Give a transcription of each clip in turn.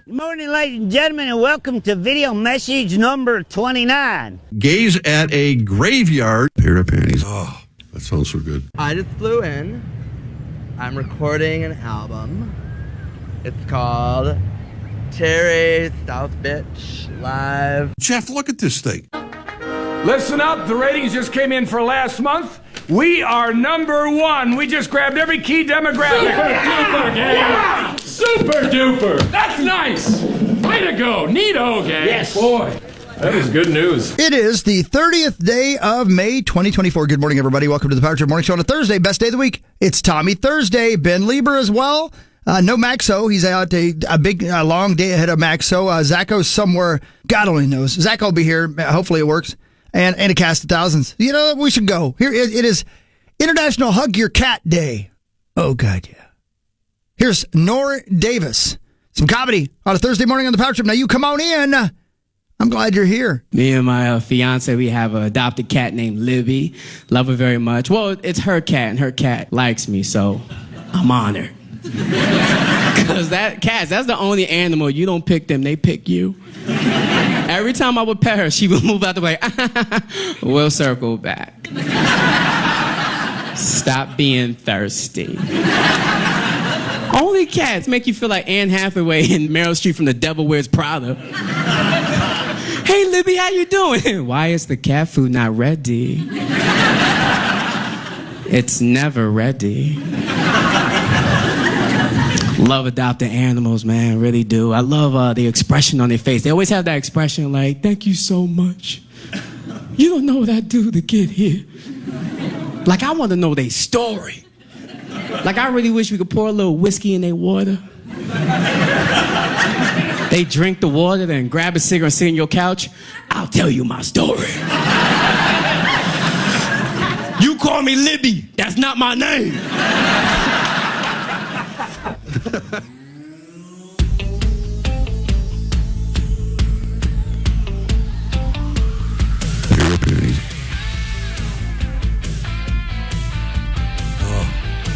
Good morning, ladies and gentlemen, and welcome to video message number 29. Gaze at a graveyard. Pair of panties. Oh, that sounds so good. I just flew in. I'm recording an album. It's called Terry South Bitch Live. Jeff, look at this thing. Listen up, the ratings just came in for last month. We are number one. We just grabbed every key demographic. Super duper, gang. Yeah! Super duper. That's nice. Way to go. Neato, gang. Yes. Boy, that is good news. It is the 30th day of May, 2024. Good morning, everybody. Welcome to the Power Trip Morning Show on a Thursday, best day of the week. It's Tommy Thursday. Ben Lieber as well. No Maxo. He's out a long day ahead of Maxo. Zacho's somewhere. God only knows. Zach will be here. Hopefully it works. And a cast of thousands. You know, we should go. Here, it is International Hug Your Cat Day. Oh, God, yeah. Here's Nor Davis. Some comedy on a Thursday morning on the Power Trip. Now, you come on in. I'm glad you're here. Me and my fiance, we have an adopted cat named Libby. Love her very much. Well, it's her cat, and her cat likes me, so I'm honored. Because that's the only animal. You don't pick them, they pick you. Every time I would pet her, she would move out the way. We'll circle back. Stop being thirsty. Only cats make you feel like Anne Hathaway and Meryl Streep from The Devil Wears Prada. Hey, Libby, how you doing? Why is the cat food not ready? It's never ready. Love adopted animals, man, really do. I love the expression on their face. They always have that expression like, thank you so much. You don't know what I do to get here. Like, I want to know their story. Like, I really wish we could pour a little whiskey in their water. They drink the water, then grab a cigarette and sit on your couch. I'll tell you my story. You call me Libby. That's not my name.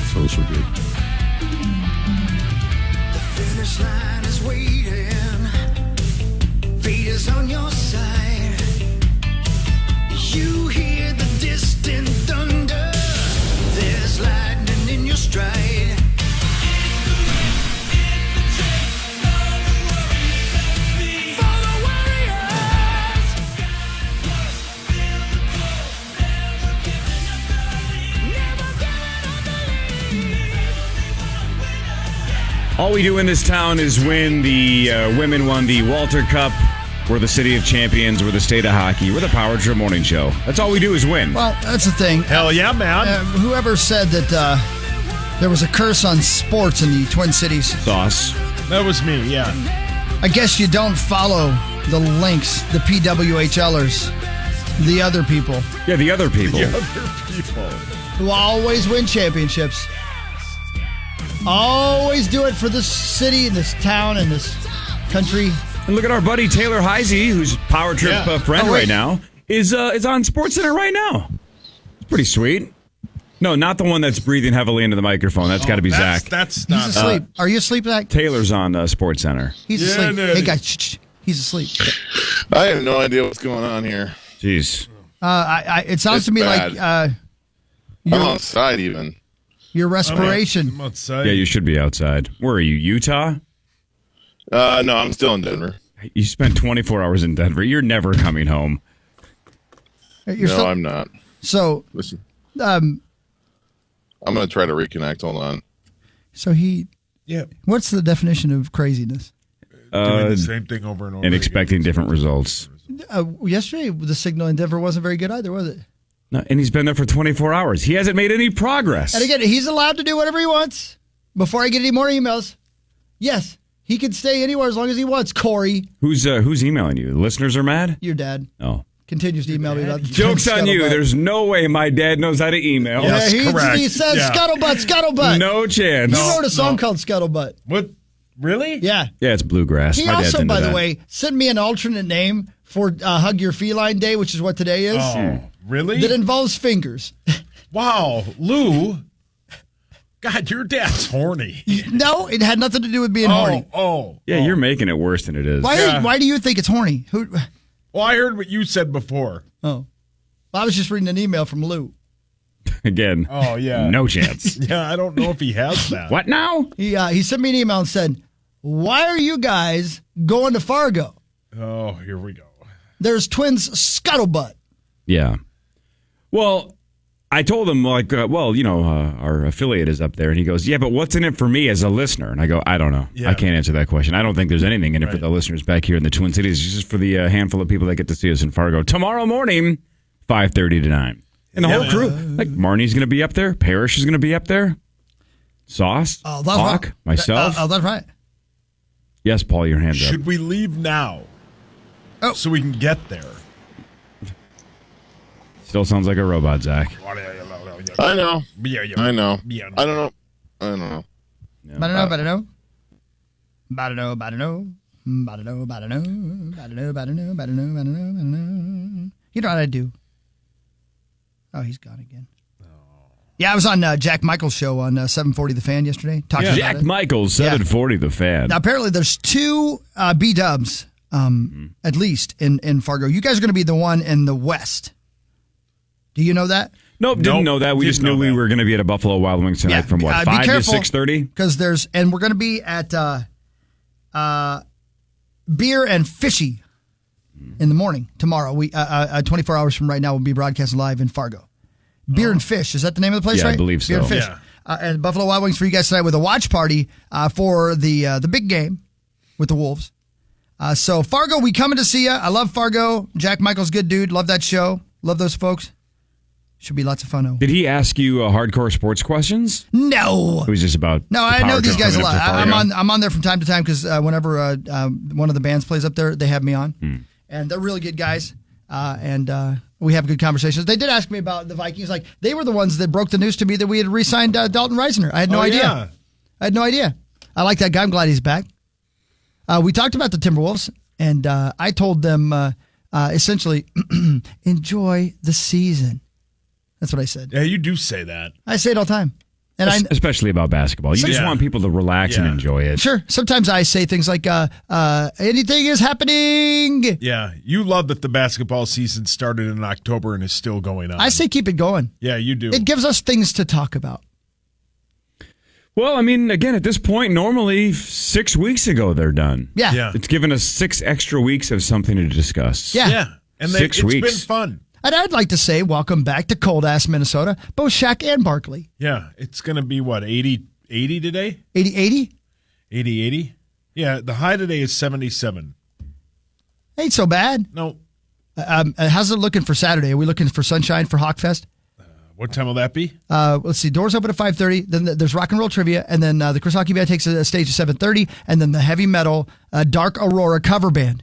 Sounds so good. The finish line is waiting. Fate is on your side. You hear the distant thunder. There's lightning in your stride. All we do in this town is win. The women won the Walter Cup. We're the city of champions. We're the state of hockey. We're the Power Trip Morning Show. That's all we do is win. Well, that's the thing. Hell yeah, man. Whoever said that there was a curse on sports in the Twin Cities? Sauce. That was me, yeah. I guess you don't follow the links, the PWHLers, the other people. Yeah, the other people. The other people. Who always win championships. Always do it for this city and this town and this country. And look at our buddy Taylor Heisey, who's Power Trip friend right now, is on SportsCenter right now. It's pretty sweet. No, not the one that's breathing heavily into the microphone. That's got to be Zach. That's not. He's asleep. Are you asleep, Zach? Taylor's on SportsCenter. He's asleep. Hey, guys, shh. He's asleep. I have no idea what's going on here. Jeez. It sounds to me bad. like I'm outside even. Your respiration. I'm outside. Yeah, you should be outside. Where are you, Utah? No, I'm still in Denver. You spent 24 hours in Denver. You're never coming home. I'm not. So, listen. I'm going to try to reconnect. Hold on. So what's the definition of craziness? Doing the same thing over and over. And expecting different results. Yesterday, the signal in Denver wasn't very good either, was it? No, and he's been there for 24 hours. He hasn't made any progress. And again, he's allowed to do whatever he wants. Before I get any more emails, yes, he can stay anywhere as long as he wants, Corey. Who's emailing you? The listeners are mad? Your dad. Oh. Continues to email me about the Joke's on you. There's no way my dad knows how to email. Yes, correct. He says scuttlebutt. No chance. He wrote a song called Scuttlebutt. What? Really? Yeah. Yeah, it's bluegrass. He my also, by the that. way, sent me an alternate name for Hug Your Feline Day, which is what today is. Oh, really? That involves fingers. Wow. Lou. God, your dad's horny. No, it had nothing to do with being horny. Yeah, you're making it worse than it is. Why do you think it's horny? Well, I heard what you said before. Oh. Well, I was just reading an email from Lou. Again. Oh, yeah. No chance. Yeah, I don't know if he has that. What now? He sent me an email and said, why are you guys going to Fargo? Oh, here we go. There's twins scuttlebutt. Yeah. Well, I told him, our affiliate is up there. And he goes, yeah, but what's in it for me as a listener? And I go, I don't know. Yeah. I can't answer that question. I don't think there's anything in it for the listeners back here in the Twin Cities. It's just for the handful of people that get to see us in Fargo. Tomorrow morning, 5:30 to 9. And the whole crew. Like, Marnie's going to be up there. Parrish is going to be up there. Sauce. Hawk. Right. Myself. That's right. Yes, Paul, your hand's up. Should we leave now so we can get there? Still sounds like a robot, Zach. I know. I know. I don't know. I don't know. You know what I do? Oh, he's gone again. Yeah, I was on Jack Michael's show on 740 The Fan yesterday. Talking about Jack it. Michaels, 740 The Fan. Now, apparently there's two B-dubs, at least, in Fargo. You guys are going to be the one in the West. Do you know that? Nope, didn't know that. We just knew we were going to be at a Buffalo Wild Wings tonight from 5 to 6:30? Because and we're going to be at Beer and Fishy in the morning tomorrow. 24 hours from right now, we'll be broadcasting live in Fargo. Beer and Fish, is that the name of the place, yeah, right? I believe so. Beer and Fish. Yeah. And Buffalo Wild Wings for you guys tonight with a watch party for the big game with the Wolves. So Fargo, we coming to see you. I love Fargo. Jack Michael's good dude. Love that show. Love those folks. Should be lots of fun. Did he ask you hardcore sports questions? No. It was just about. No, I know these guys a lot. I'm on there from time to time because whenever one of the bands plays up there, they have me on, and they're really good guys. And we have good conversations. They did ask me about the Vikings. Like, they were the ones that broke the news to me that we had re-signed Dalton Reisner. I had no idea. Yeah. I had no idea. I like that guy. I'm glad he's back. We talked about the Timberwolves, and I told them essentially, enjoy the season. That's what I said. Yeah, you do say that. I say it all the time. And especially about basketball. You just want people to relax and enjoy it. Sure. Sometimes I say things like, anything is happening. Yeah. You love that the basketball season started in October and is still going on. I say keep it going. Yeah, you do. It gives us things to talk about. Well, I mean, again, at this point, normally 6 weeks ago they're done. Yeah. It's given us 6 extra weeks of something to discuss. Yeah. And 6 weeks. It's been fun. And I'd like to say welcome back to cold-ass Minnesota, both Shaq and Barkley. Yeah. It's going to be, 80 today? 80? 80? Yeah, the high today is 77. Ain't so bad. No. How's it looking for Saturday? Are we looking for sunshine for Hawkfest? What time will that be? Let's see. Doors open at 5:30. Then there's rock and roll trivia, and then the Chris Hockey Band takes a stage at 7:30, and then the heavy metal Dark Aurora cover band.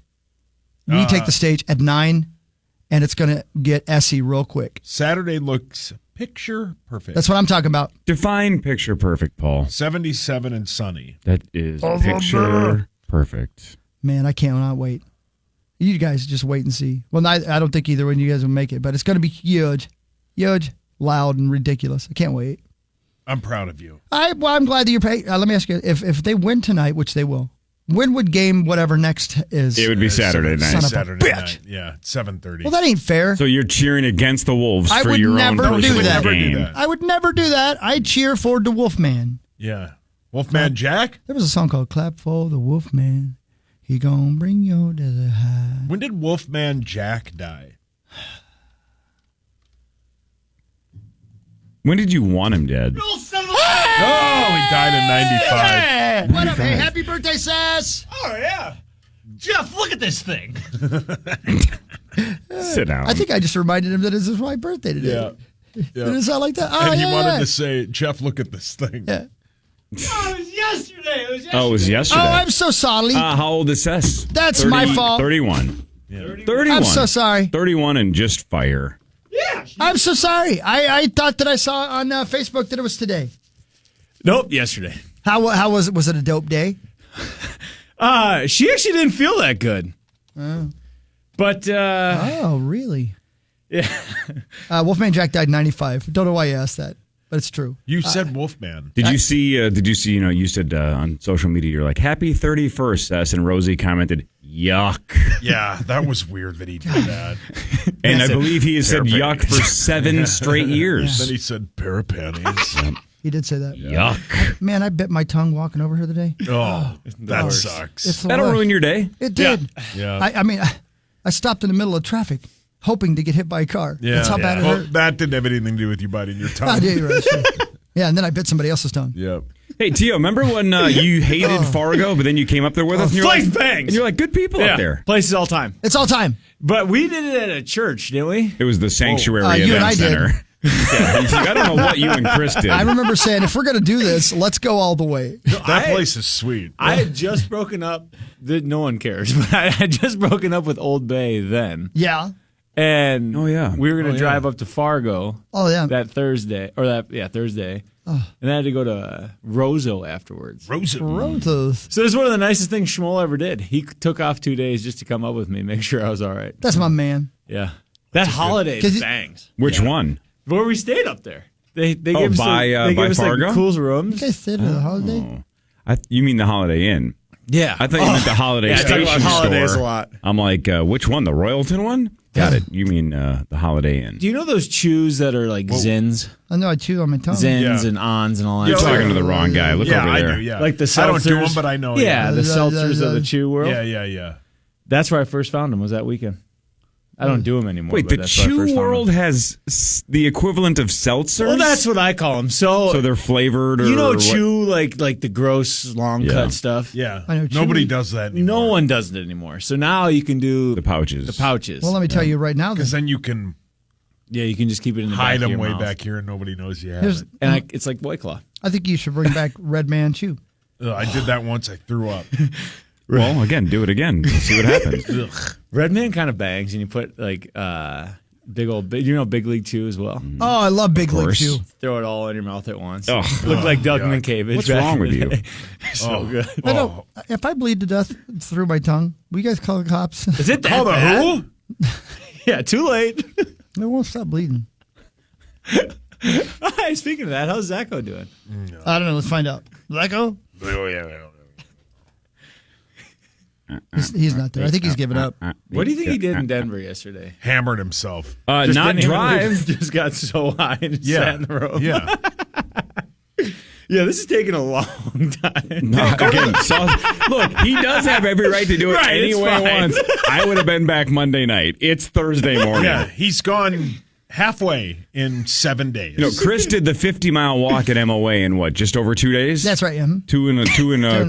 We take the stage at 9, and it's going to get Essie real quick. Saturday looks picture perfect. That's what I'm talking about. Define picture perfect, Paul. 77 and sunny. That is picture perfect. Man, I cannot wait. You guys just wait and see. Well, I don't think either one of you guys will make it, but it's going to be huge. Huge. Loud and ridiculous. I can't wait. I'm proud of you. I'm glad that you're paying. Let me ask you, if they win tonight, which they will, when would game whatever next is? It would be Saturday night. Son of a Saturday bitch. night. Yeah, 7:30. Well, that ain't fair. So you're cheering against the Wolves I for would your never own do personal that. game. I would never do that. I cheer for the Wolfman. Yeah. Wolfman Jack? There was a song called Clap for the Wolfman. He gonna bring your desert high. When did Wolfman Jack die? When did you want him dead? Oh, he died in 95. What up? Hey, happy birthday, Sass. Oh, yeah. Jeff, look at this thing. Sit down. I think I just reminded him that it's his wife's birthday today. Yeah. Did it sound like that? Oh, And he yeah, wanted yeah. to say, Jeff, look at this thing. Yeah. Oh, it was yesterday. Oh, it was yesterday. Oh, I'm so sorry. How old is Sess? That's my fault. 31. Yeah. 31. I'm so sorry. 31 and just fire. Yeah. I'm so sorry. I thought that I saw on Facebook that it was today. Nope, yesterday. How was it? Was it a dope day? She actually didn't feel that good. Oh. But, Oh, really? yeah. Wolfman Jack died in 95. Don't know why you asked that. but it's true. You said Wolfman. Did you see? You know, you said on social media, you're like, "Happy 31st," Sess, and Rosie commented, "Yuck." Yeah, that was weird that he did that. And I believe he has said "yuck" for 7 straight years. Then he said "pair of panties." He did say that. Yuck. Man, I bit my tongue walking over here today. Oh, that sucks. It's the That'll worst. ruin your day. It did. Yeah. I mean, I stopped in the middle of traffic, hoping to get hit by a car. Yeah. That's how bad it Well, hurt. that didn't have anything to do with you biting your tongue. I did, right, sure. Yeah, and then I bit somebody else's tongue. Yep. Hey, Tio, remember when you hated Fargo, but then you came up there with us? And you're Place like, bangs. And you're like, good people up there. Places all time. It's all time. But we did it at a church, didn't we? It was the Sanctuary you and I Event did. Center. Yeah, he's like, I don't know what you and Chris did. I remember saying, if we're going to do this, let's go all the way. That place is sweet. I had just broken up. No one cares, but I had just broken up with Old Bay then. Yeah. And yeah. we were going to drive up to Fargo. Oh, yeah. That Thursday. Thursday. Oh. And I had to go to Roseau afterwards. Rosos. So it's one of the nicest things Schmoll ever did. He took off 2 days just to come up with me, make sure I was all right. That's my man. Yeah. That holiday bangs. Which one? Where we stayed up there. They gave us by Fargo? like cool rooms. You guys stayed at the Holiday? You mean the Holiday Inn? Yeah. I thought you meant the Holiday yeah, Station I talk about holidays store. a lot. I'm like, which one? The Royalton one? Got it. You mean the Holiday Inn. Do you know those chews that are like Zins? I know I chew on my tongue. Zins and Ons and all that. You're talking to the wrong guy. Look over there. I do, yeah. Like the seltzers. I don't do them, but I know. Yeah, the seltzers of the chew world. Yeah. That's where I first found them, was that weekend. I don't do them anymore. Wait, but the that's where I chew first found world them. has the equivalent of seltzers? Well, that's what I call them. So they're flavored or you know what? chew, like the gross, long cut stuff? Yeah. I know Nobody chewy. does that anymore. No one does it anymore. So now you can do the pouches. Well, let me tell you right now. Because then you can you can just keep it in the hide back of them your way mouth. back here and nobody knows you have Here's- it. And it's like White Claw. I think you should bring back Red Man Chew. I did that once. I threw up. Well, again, do it again. See what happens. Red Man kind of bangs, and you put like big League Chew as well. Oh, I love Big League Chew. Throw it all in your mouth at once. Oh. Look like Doug Minkiewicz. What's back wrong in with the you? day. So good. I don't, if I bleed to death through my tongue, will you guys call the cops? Is it that Call the bad? who? Yeah, too late. It won't stop bleeding. Hi, speaking of that, how's Zacho doing? I don't know. Let's find out. Zacho? He's not there. I think he's given up. What do you think he did in Denver yesterday? Hammered himself. Just Not didn't even drive. leave. Just got so high and sat in the room. Yeah. Yeah, this is taking a long time. Again, look, he does have every right to do it Right, any it's way he fine. wants. I would have been back Monday night. It's Thursday morning. Yeah. He's gone halfway in 7 days. You know, Chris did the 50-mile walk at MOA in what, just over 2 days? That's right, yeah. Two and a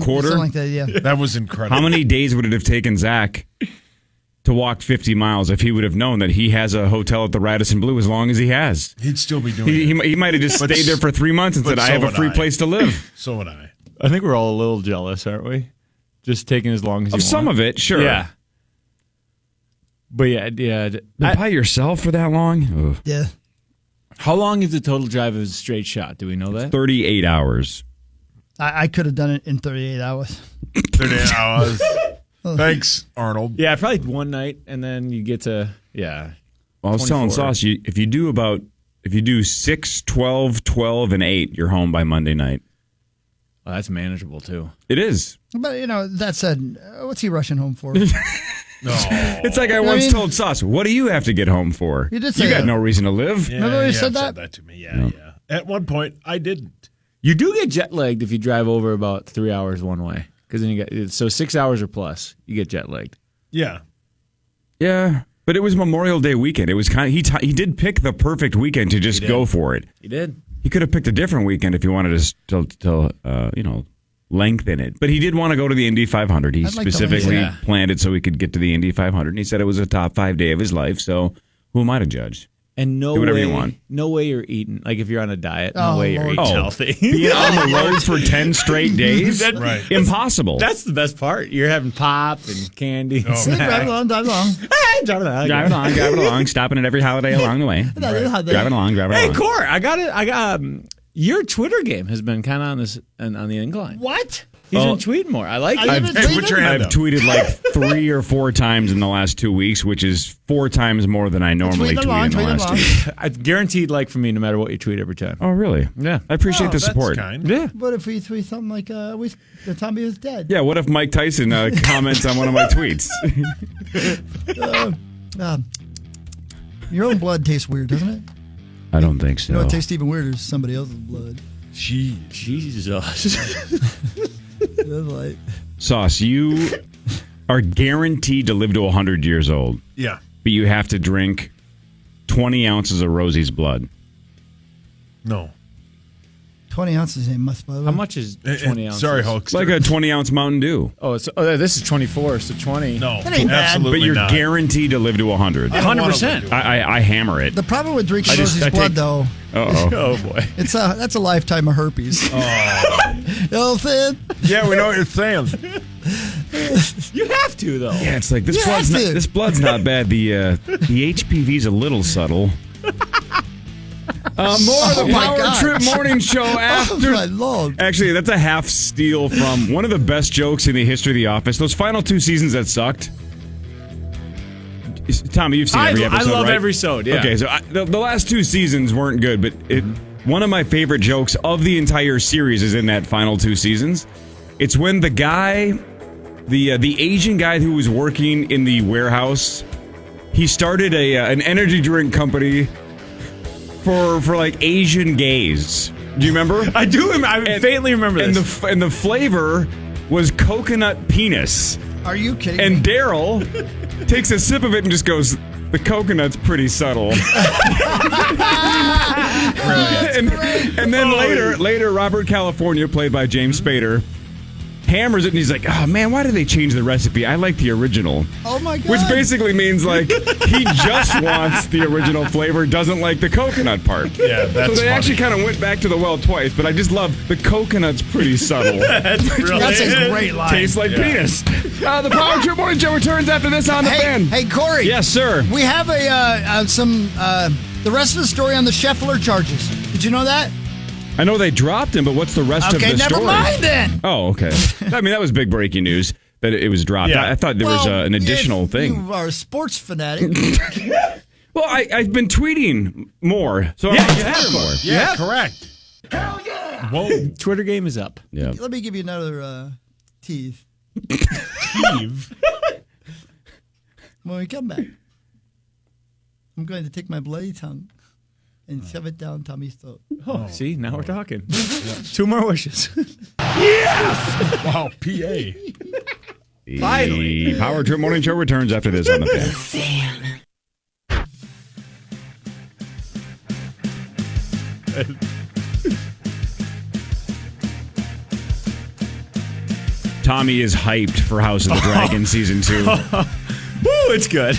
quarter? Something like that, yeah. That was incredible. How many days would it have taken Zach to walk 50 miles if he would have known that he has a hotel at the Radisson Blu as long as he has? He'd still be doing it. He might have just stayed there for 3 months and but said, I so have a would free I. place to live. So would I. I think we're all a little jealous, aren't we? Just taking as long as you Of want. some of it, sure. Yeah. But yeah. But by yourself for that long? Ugh. Yeah. How long is the total drive of a straight shot? Do we know that? 38 hours. I could have done it in 38 hours. 38 hours. Thanks, Arnold. Yeah, probably one night, and then you get to, Well, I was telling 24. Sauce, if you do 6, 12, 12, and 8, you're home by Monday night. Oh, that's manageable, too. It is. But, that said, what's he rushing home for? No. It's like I once told Sauce, what do you have to get home for? You did say got that. no reason to live. Yeah, Remember when you said have that? to me. Yeah. At one point, I didn't. You do get jet lagged if you drive over about 3 hours one way. Because then you get, 6 hours or plus, you get jet lagged. Yeah. Yeah, but it was Memorial Day weekend. It was he did pick the perfect weekend to just go for it. He did. He could have picked a different weekend if he wanted to lengthen it. But he did want to go to the Indy 500. He I'd like to specifically lengthen it. planned it so he could get to the Indy 500. And he said it was a top 5 day of his life. So who am I to judge? And Do whatever you want. No way you're eating. Like if you're on a diet, Oh, no way you're Lord. eating Oh. healthy. Being on the road for 10 straight days? Right. Impossible. That's the best part. You're having pop and candy and Drive snacks. along. Hey, drive Driving along, stopping at every holiday along the way. Driving along. Hey, Core, I got your Twitter game has been kind of on the incline. What? He's been tweeting more. I like it. I've tweeted like 3 or 4 times in the last 2 weeks, which is 4 times more than I normally tweet in the last 2 weeks. I guaranteed like from me no matter what you tweet every time. Oh, really? Yeah. I appreciate the support. Kind. Yeah. What if we tweet something like, the Tommy is dead? Yeah, what if Mike Tyson comments on one of my tweets? Your own blood tastes weird, doesn't it? I don't think so. You know what tastes even weirder is somebody else's blood. Jesus. Like, Sauce, you are guaranteed to live to 100 years old. Yeah. But you have to drink 20 ounces of Rosie's blood. No. 20 ounces ain't much, by the way. How much is 20 ounces? Sorry, Hulk. It's like a 20-ounce Mountain Dew. This is 24, so 20. No, That ain't bad. absolutely But you're not. guaranteed to live to 100. 100%. I hammer it. The problem with drinking Rosie's blood, though, Uh-oh. Oh, boy. that's a lifetime of herpes. Olson. Yeah, we know what you're saying. You have to, though. Yeah, it's like this You blood's have not, to. this blood's not bad. The HPV's a little subtle. More of the my Power God. Trip Morning Show Oh, after. my Lord. Actually, that's a half steal from one of the best jokes in the history of The Office. Those final 2 seasons that sucked. Tommy, you've seen every episode, I love right? every episode, yeah. Okay, so the last 2 seasons weren't good, but one of my favorite jokes of the entire series is in that final 2 seasons. It's when the guy, the Asian guy who was working in the warehouse, he started an energy drink company for like Asian gays. Do you remember? I do. I faintly remember this. And the flavor was coconut penis. Are you kidding And me? Daryl takes a sip of it and just goes, "The coconut's pretty subtle." and then later, Robert California, played by James Spader, hammers it and he's like, "Oh man, why did they change the recipe? I like the original." Oh my God. Which basically means like he just wants the original flavor, doesn't like the coconut part. Yeah, that's so they funny. actually kind of went back to the well twice, but I just love the coconut's pretty subtle. That's a great line. Tastes like penis. The Power Trip Morning Show returns after this on the fan. Hey, Corey. Yes, sir. We have the rest of the story on the Scheffler charges. Did you know that? I know they dropped him, but what's the rest of the Okay, story? never mind then. Oh, okay. I mean, that was big breaking news that it was dropped. Yeah. I thought there was an additional if thing. You are a sports fanatic. Well, I've been tweeting more, so I'm have more. Yeah, correct. Hell yeah. Whoa. Twitter game is up. Yeah. Let me give you another tease. Steve. When we come back, I'm going to take my bloody tongue and shove it down Tommy's throat. Oh, see, now we're talking. 2 more wishes. Wow, PA. Finally. The Power Trip Morning Show returns after this on the fan. Tommy is hyped for House of the Dragon Season 2. Woo, it's good.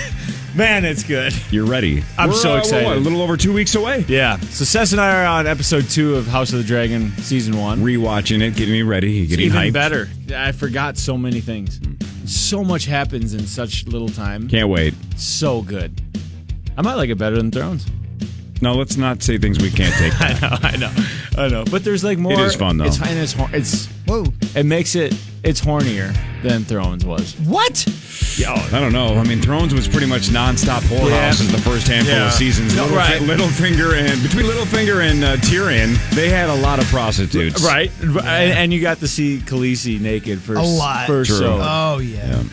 Man, it's good. You're ready. I'm We're, so excited. A little over 2 weeks away. Yeah. So Ceci and I are on episode 2 of House of the Dragon Season 1. Rewatching it, getting me ready, getting Even hyped. better. I forgot so many things. So much happens in such little time. Can't wait. So good. I might like it better than Thrones. No, let's not say things we can't take back. I know. But there's like more. It is fun, though. It's Whoa. it makes it's hornier than Thrones was. What? Yeah, I don't know. I mean, Thrones was pretty much nonstop whorehouses the first handful of seasons. No, right. Littlefinger and Tyrion, they had a lot of prostitutes. Right. And you got to see Khaleesi naked for A lot. first True. show. Oh, yeah.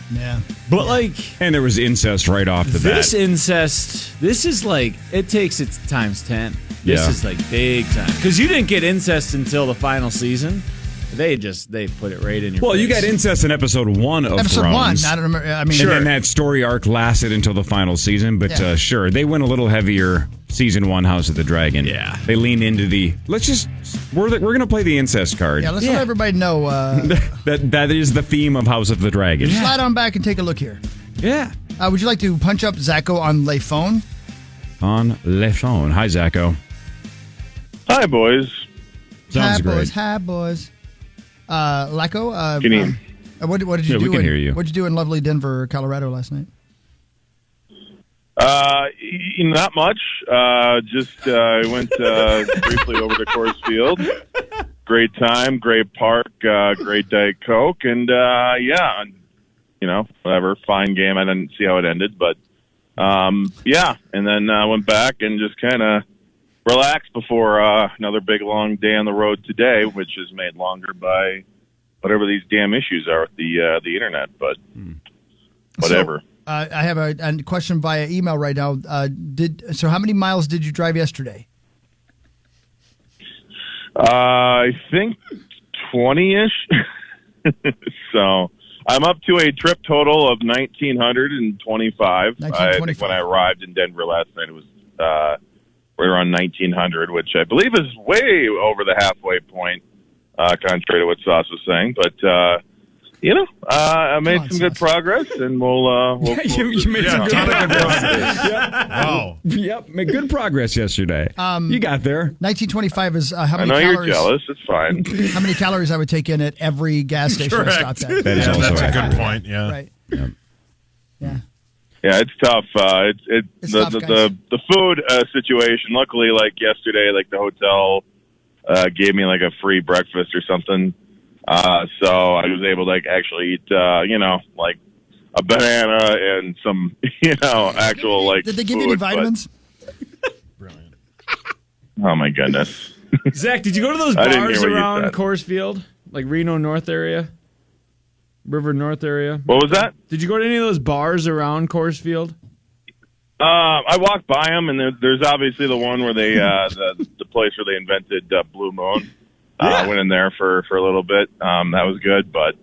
But like And there was incest right off the bat. this incest, this is like it takes its times 10. This Yeah. is like big time because you didn't get incest until the final season. They put it right in your. Well, face. you got incest in episode 1 of Episode Thrones. 1. I don't remember. I mean, And then that story arc lasted until the final season. But Yeah. sure, they went a little heavier season 1 House of the Dragon. Yeah. They leaned into we're going to play the incest card. yeah, let's let everybody know. That is the theme of House of the Dragon. Slide on back and take a look here. Yeah. Would you like to punch up Zacho on Le Phone? On Le Phone. Hi, Zacho. Hi, boys. Sounds Hi, great. boys. Hi, boys. Laco, Can you- what did you Yeah, do? we can hear you. What did you do in lovely Denver, Colorado last night? Not much. Just went briefly over to Coors Field. great time, great park, great Diet Coke, and whatever, fine game. I didn't see how it ended, but and then I went back and just kind of relaxed before another big long day on the road today, which is made longer by whatever these damn issues are with the internet. But whatever. So, I have a question via email right now. So how many miles did you drive yesterday? I think 20-ish. So I'm up to a trip total of 1,925. I think when I arrived in Denver last night, it was right around 1,900, which I believe is way over the halfway point, contrary to what Sauce was saying. But I made some good progress, and we'll you made some good progress. Wow. Yep, made good progress yesterday. You got there. 1925 is how many I know calories? you're jealous. It's fine. How many calories I would take in at every gas station I stopped at? That is also that's a accurate. good point. Yeah. Right. Yep. Yeah. Yeah, it's tough. It's tough, the food situation. Luckily, like yesterday, like the hotel gave me like a free breakfast or something. So I was able to actually eat, like a banana and some, actual like. Did they give you any vitamins? Brilliant. Oh my goodness. Zach, did you go to those I didn't hear bars what you around said. Coors Field, like Reno North area, River North area? What was that? Did you go to any of those bars around Coors Field? I walked by them, and there's obviously the one where they the place where they invented Blue Moon. I went in there for a little bit. That was good, but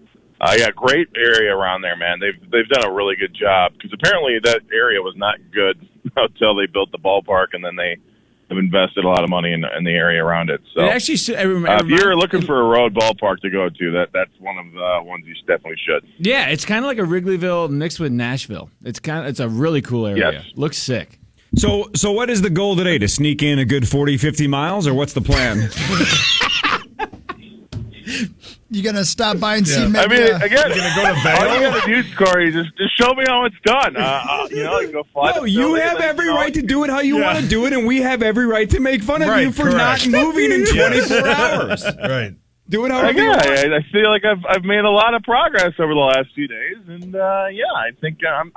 great area around there, man. They've done a really good job, because apparently that area was not good until they built the ballpark, and then they have invested a lot of money in the area around it. So Actually, if you're looking for a road ballpark to go to, that's one of the ones you definitely should. Yeah, it's kind of like a Wrigleyville mixed with Nashville. It's a really cool area. Yes. Looks sick. So what is the goal today? To sneak in a good 40, 50 miles, or what's the plan? You gonna stop by and see? I mean, again, You're gonna go to Vail? all you got to do, Corey, just show me how it's done. You can go fly. No, you have every right to do it how you want to do it, and we have every right to make fun of Right, you for correct. not moving in 24 hours. Right. Do it however you want. I feel like I've made a lot of progress over the last few days, and I think I'm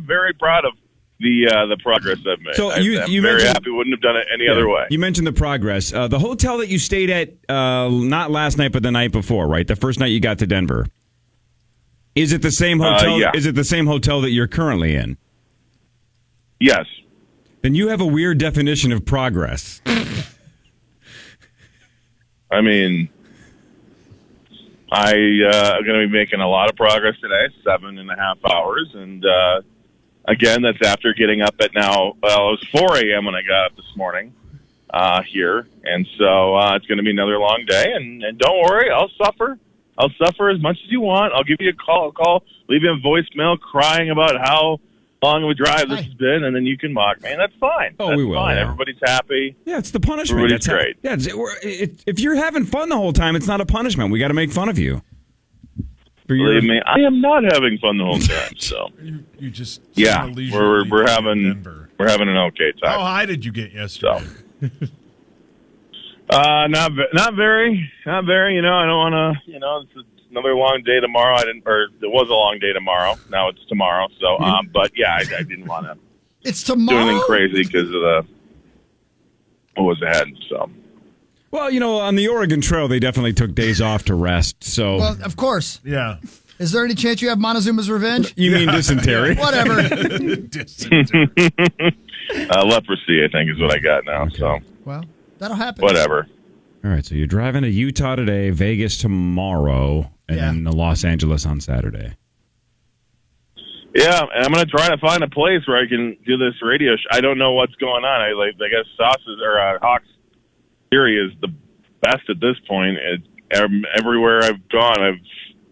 very proud of the progress I've made. So I'm very happy. Wouldn't have done it any other way. You mentioned the progress. The hotel that you stayed at, not last night, but the night before, right? The first night you got to Denver. Is it the same hotel? Yeah. Is it the same hotel that you're currently in? Yes. Then you have a weird definition of progress. I mean, I'm going to be making a lot of progress today, 7.5 hours. And again, that's after getting up at now, it was 4 a.m. when I got up this morning here. And so it's going to be another long day. And don't worry, I'll suffer. I'll suffer as much as you want. I'll give you a call, leave you a voicemail crying about how long of a drive this has been, and then you can mock me, and that's fine. Oh, that's we will. fine. Yeah. Everybody's happy. Yeah, it's the punishment. Everybody's That's great. If you're having fun the whole time, it's not a punishment. We got to make fun of you. Believe me, I am not having fun the whole time. So You just we're having an okay time. How high did you get yesterday? Not very. I don't want to. It's another long day tomorrow. It was a long day tomorrow. Now it's tomorrow. So, but yeah, I didn't want to. It's tomorrow. Do anything crazy because of what was ahead. So. Well, on the Oregon Trail, they definitely took days off to rest. So, Well, of course. Yeah. Is there any chance you have Montezuma's revenge? You mean dysentery? Whatever. Leprosy, I think, is what I got now. Okay. So. Well, that'll happen. Whatever. All right, so you're driving to Utah today, Vegas tomorrow, and then Los Angeles on Saturday. Yeah, and I'm going to try to find a place where I can do this radio show. I don't know what's going on. I guess Hawk's theory is the best at this point. Everywhere I've gone,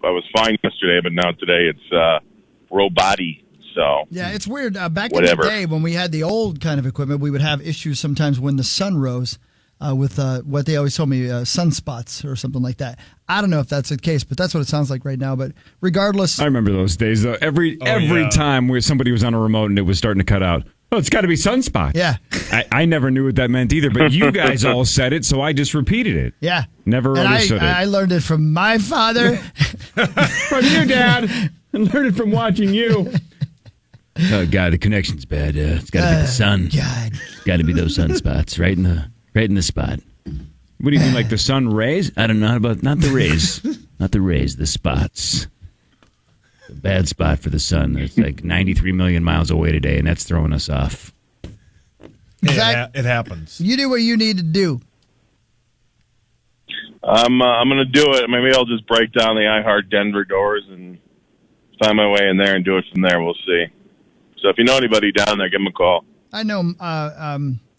I was fine yesterday, but now today it's roboty. So yeah, it's weird. Back whatever. in the day when we had the old kind of equipment, we would have issues sometimes when the sun rose with what they always told me, sunspots or something like that. I don't know if that's the case, but that's what it sounds like right now. But regardless, I remember those days, though. Every time where somebody was on a remote and it was starting to cut out, Oh, it's got to be sunspot. Yeah. I never knew what that meant either, but you guys all said it, so I just repeated it. Yeah. Never And understood I it. learned it from my father. From you, Dad. And learned it from watching you. Oh, God, the connection's bad. It's got to be the sun. God. It's got to be those sunspots right in the spot. What do you mean, like the sun rays? I don't know about, not the rays. Not the rays, the spots. A bad spot for the sun. It's like 93 million miles away today, and that's throwing us off. It happens. You do what you need to do. I'm going to do it. Maybe I'll just break down the iHeart Denver doors and find my way in there and do it from there. We'll see. So if you know anybody down there, give them a call. I know.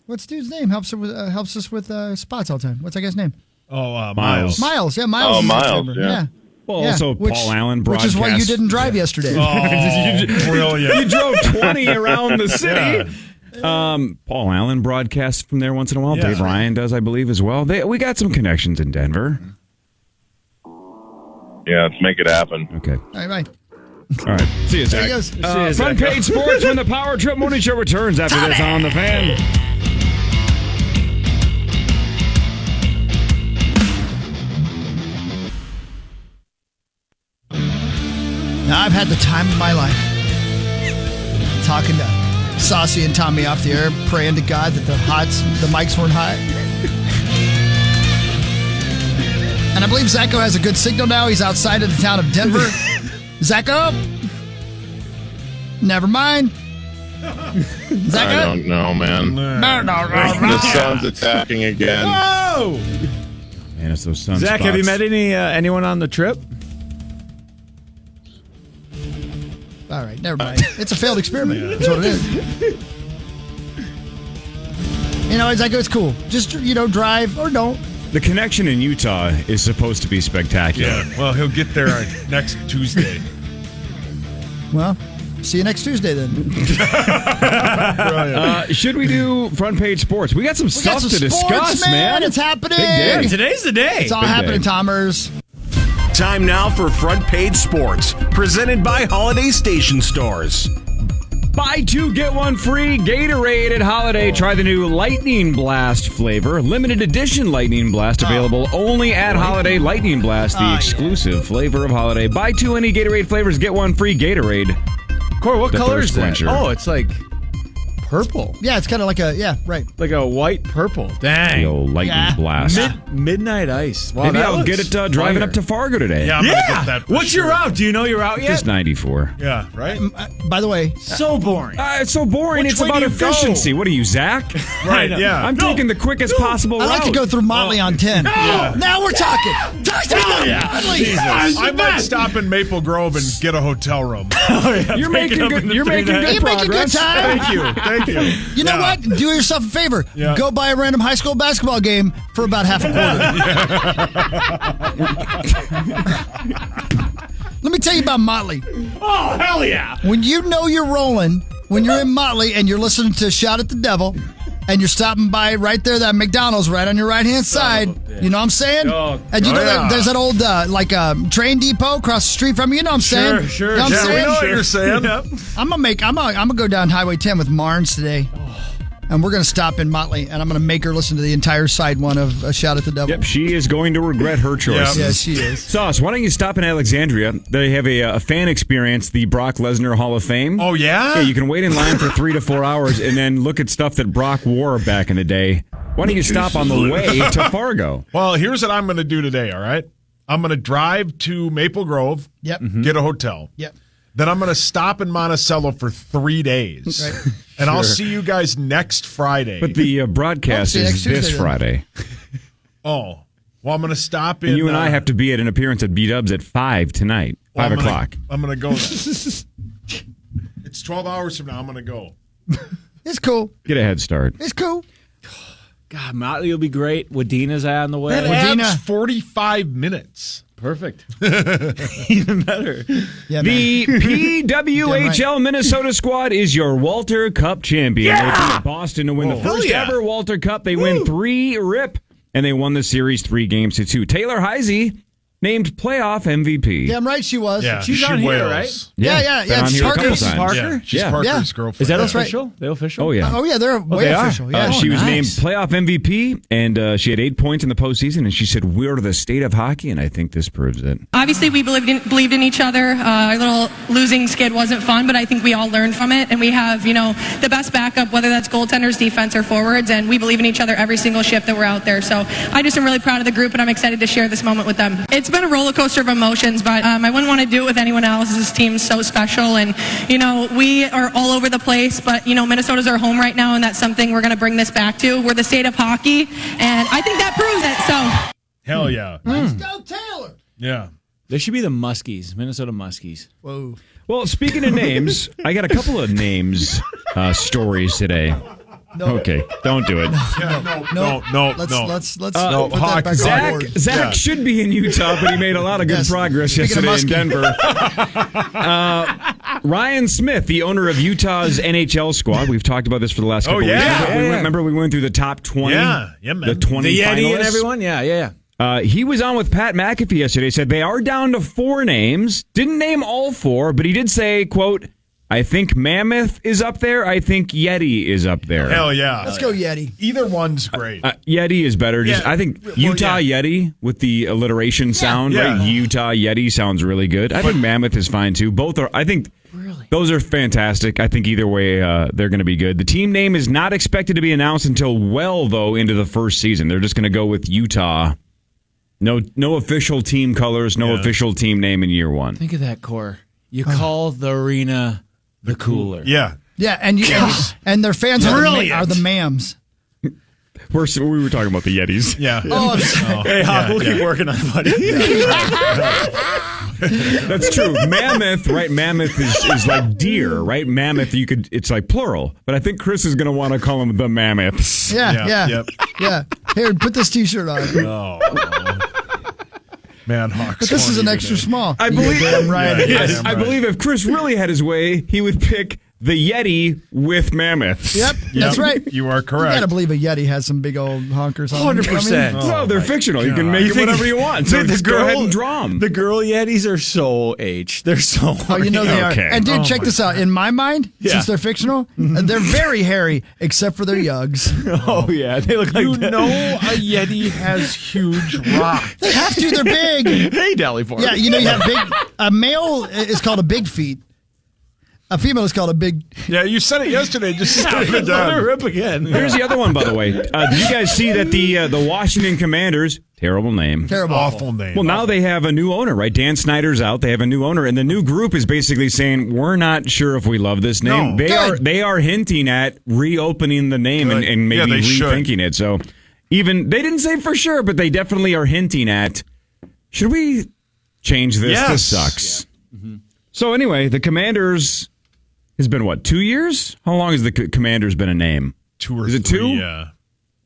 What's dude's name? Helps us with spots all the time. What's that guy's name? Oh, Miles. Miles. Yeah, Miles. Oh, is Miles, September. yeah. Well, also Paul Allen Which is why you didn't drive yesterday. Brilliant. You drove 20 around the city. Yeah. Paul Allen broadcasts from there once in a while. Yeah. Dave Ryan does, I believe, as well. We got some connections in Denver. Yeah, let's make it happen. Okay. All right. All right. See you, There Zach. he goes. Front Page Sports when the Power Trip Morning Show returns after this on the Fan. Now, I've had the time of my life talking to Ceci and Tommy off the air, praying to God that the mics weren't hot. And I believe Zacho has a good signal now. He's outside of the town of Denver. Zacho? Never mind. Zacho? I don't know, man. The sun's attacking again. Oh! Man, it's those sunspots. Zach, have you met anyone on the trip? All right, never mind. It's a failed experiment. That's what it is. You know, Zacho, it's cool. Just, drive or don't. The connection in Utah is supposed to be spectacular. Yeah, well, he'll get there next Tuesday. Well, see you next Tuesday then. Should we do Front Page Sports? We got some stuff to discuss, man. It's happening. Big day. Today's the day. It's all Big happening, day. Tommers. Time now for Front Page Sports, presented by Holiday Station Stores. Buy two, get one free. Gatorade at Holiday. Try the new Lightning Blast flavor. Limited edition Lightning Blast available only at Holiday. Lightning Blast, the exclusive flavor of Holiday. Buy two any Gatorade flavors, get one free. Gatorade. Corey, what The color thirst is that? quencher. Oh, it's like purple. Yeah, it's kind of like right. Like a white purple. The Dang. old Lightning Yeah. Blast. Midnight ice. Wow, Maybe that I'll looks get it driving fire. up to Fargo today. Yeah, I'm going to get that for What's your sure. route? Do you know your route yet? Just 94. Yeah, right? By the way, So boring. It's so boring. Which It's way about do you go? efficiency. What are you, Zach? Right, yeah. I'm taking the quickest possible I route. like to go through Motley on 10. Now we're talking. Talk to me, Motley. I might stop in Maple Grove and get a hotel room. You're making good You're making good progress. time. Thank you. You know what? Do yourself a favor. Yeah. Go buy a random high school basketball game for about half a quarter. Let me tell you about Motley. Oh, hell yeah. When you know you're rolling, when you're in Motley and you're listening to Shout at the Devil, and you're stopping by right there, that McDonald's right on your right-hand side. You know what I'm saying? Oh, And you know yeah. that there's that old train depot across the street from you. You know what I'm saying? Sure. You know what I'm Yeah, we saying? know what you're saying. I'm gonna go down Highway 10 with Marnes today, and we're gonna stop in Motley, and I'm gonna make her listen to the entire side one of a Shout at the Devil. Yep, she is going to regret her choice. Yeah, she is. Sauce, why don't you stop in Alexandria? They have a fan experience, the Brock Lesnar Hall of Fame. Oh, yeah? Yeah, you can wait in line for 3 to 4 hours and then look at stuff that Brock wore back in the day. Why don't you stop on the way to Fargo? Well, here's what I'm going to do today, all right? I'm going to drive to Maple Grove, Yep. get a hotel. Yep. Then I'm going to stop in Monticello for 3 days. Right. And I'll see you guys next Friday. But the broadcast see you is next this Tuesday, then. Friday. Oh. Well, I'm going to stop in. And you and I have to be at an appearance at B-Dubs at 5 tonight, 5 o'clock. I'm going to go then. It's 12 hours from now. I'm going to go. It's cool. Get a head start. It's cool. God, Motley will be great. Wadeena's on the way. That Wadena. adds 45 minutes. Perfect. Even better. Yeah, The man. PWHL Minnesota squad is your Walter Cup champion. They beat Boston to win the hell first yeah. ever Walter Cup. They win 3 rip, and they won the series 3 games to 2. Taylor Heisey named playoff MVP. Damn right she was. Yeah, She's she on here, wails. right? Yeah. Been on here a couple Parker's- times. Parker? Yeah, she's Yeah. Parker's girlfriend. Is that That's right. official? They official? Oh, yeah. Oh, yeah, they're way they are? official. Yeah. She was nice. named playoff MVP, and she had 8 points in the postseason, and she said, we're the state of hockey, and I think this proves it. Obviously, we believed in each other. Our little losing skid wasn't fun, but I think we all learned from it, and we have, the best backup, whether that's goaltenders, defense, or forwards, and we believe in each other every single shift that we're out there. So I just am really proud of the group, and I'm excited to share this moment with them. It's been a roller coaster of emotions, but I wouldn't want to do it with anyone else. This team's so special, and, we are all over the place, but, Minnesota's our home right now, and that's something we're going to bring this back to. We're the state of hockey, and I think that proves it, so. Hell yeah. Let's go, Taylor. Yeah. They should be the Muskies, Minnesota Muskies. Whoa. Well, speaking of names, I got a couple of names stories today. No. Okay, don't do it. No. Let's put no, that back on board. Zach should be in Utah, but he made a lot of good progress yesterday in Denver. Ryan Smith, the owner of Utah's NHL squad. We've talked about this for the last couple weeks. Remember we went through the top 20? Yeah, man. The 20 The Yeti finalists? and everyone? Yeah. He was on with Pat McAfee yesterday. Said they are down to 4 names. Didn't name all 4, but he did say, quote, I think Mammoth is up there. I think Yeti is up there. Hell yeah. Let's go, Yeti. Either one's great. Yeti is better. Just I think Utah Yeti with the alliteration sound, right? Utah Yeti sounds really good. I think Mammoth is fine too. Both are. I think those are fantastic. I think either way they're going to be good. The team name is not expected to be announced until though into the first season. They're just going to go with Utah. No official team colors. No official team name in year 1. Think of that, Core. You call the arena the cooler. Yeah. Yeah, and their fans are the Mams. We were talking about the Yetis. Yeah. Hey, Hawk, we'll keep working on it, buddy. That's true. Mammoth, right? Mammoth is like deer, right? Mammoth, it's like plural. But I think Chris is going to want to call them the mammoths. Yeah. Here, put this T-shirt on. Oh. Man, Hawks. But this is an extra small. I believe. Right. I believe if Chris really had his way, he would pick the Yeti with mammoths. Yep, that's right. You are correct. You got to believe a Yeti has some big old honkers on 100%. No, they're fictional. You can make it whatever you want. So just go ahead and draw them. The girl Yetis are so H. They're so Oh, they are. Okay. And dude, check this out. In my mind, since they're fictional, they're very hairy, except for their yugs. Oh, yeah. They look like a Yeti has huge rocks. They have to. They're big. Hey, Dally Park. Yeah, you have big. A male is called a big feet. A female is called a big. Yeah, you said it yesterday. Just let her rip again. Here's the other one, by the way. Did you guys see that the Washington Commanders, terrible name. Terrible. Awful name. Well, now they have a new owner, right? Dan Snyder's out. They have a new owner, and the new group is basically saying, we're not sure if we love this name. No. They are hinting at reopening the name and maybe rethinking it. So they didn't say for sure, but they definitely are hinting at, should we change this? Yes. This sucks. Yeah. Mm-hmm. So anyway, the Commanders has been, 2 years? How long has the Commanders been a name? 2 or 3. Is it 2? Yeah.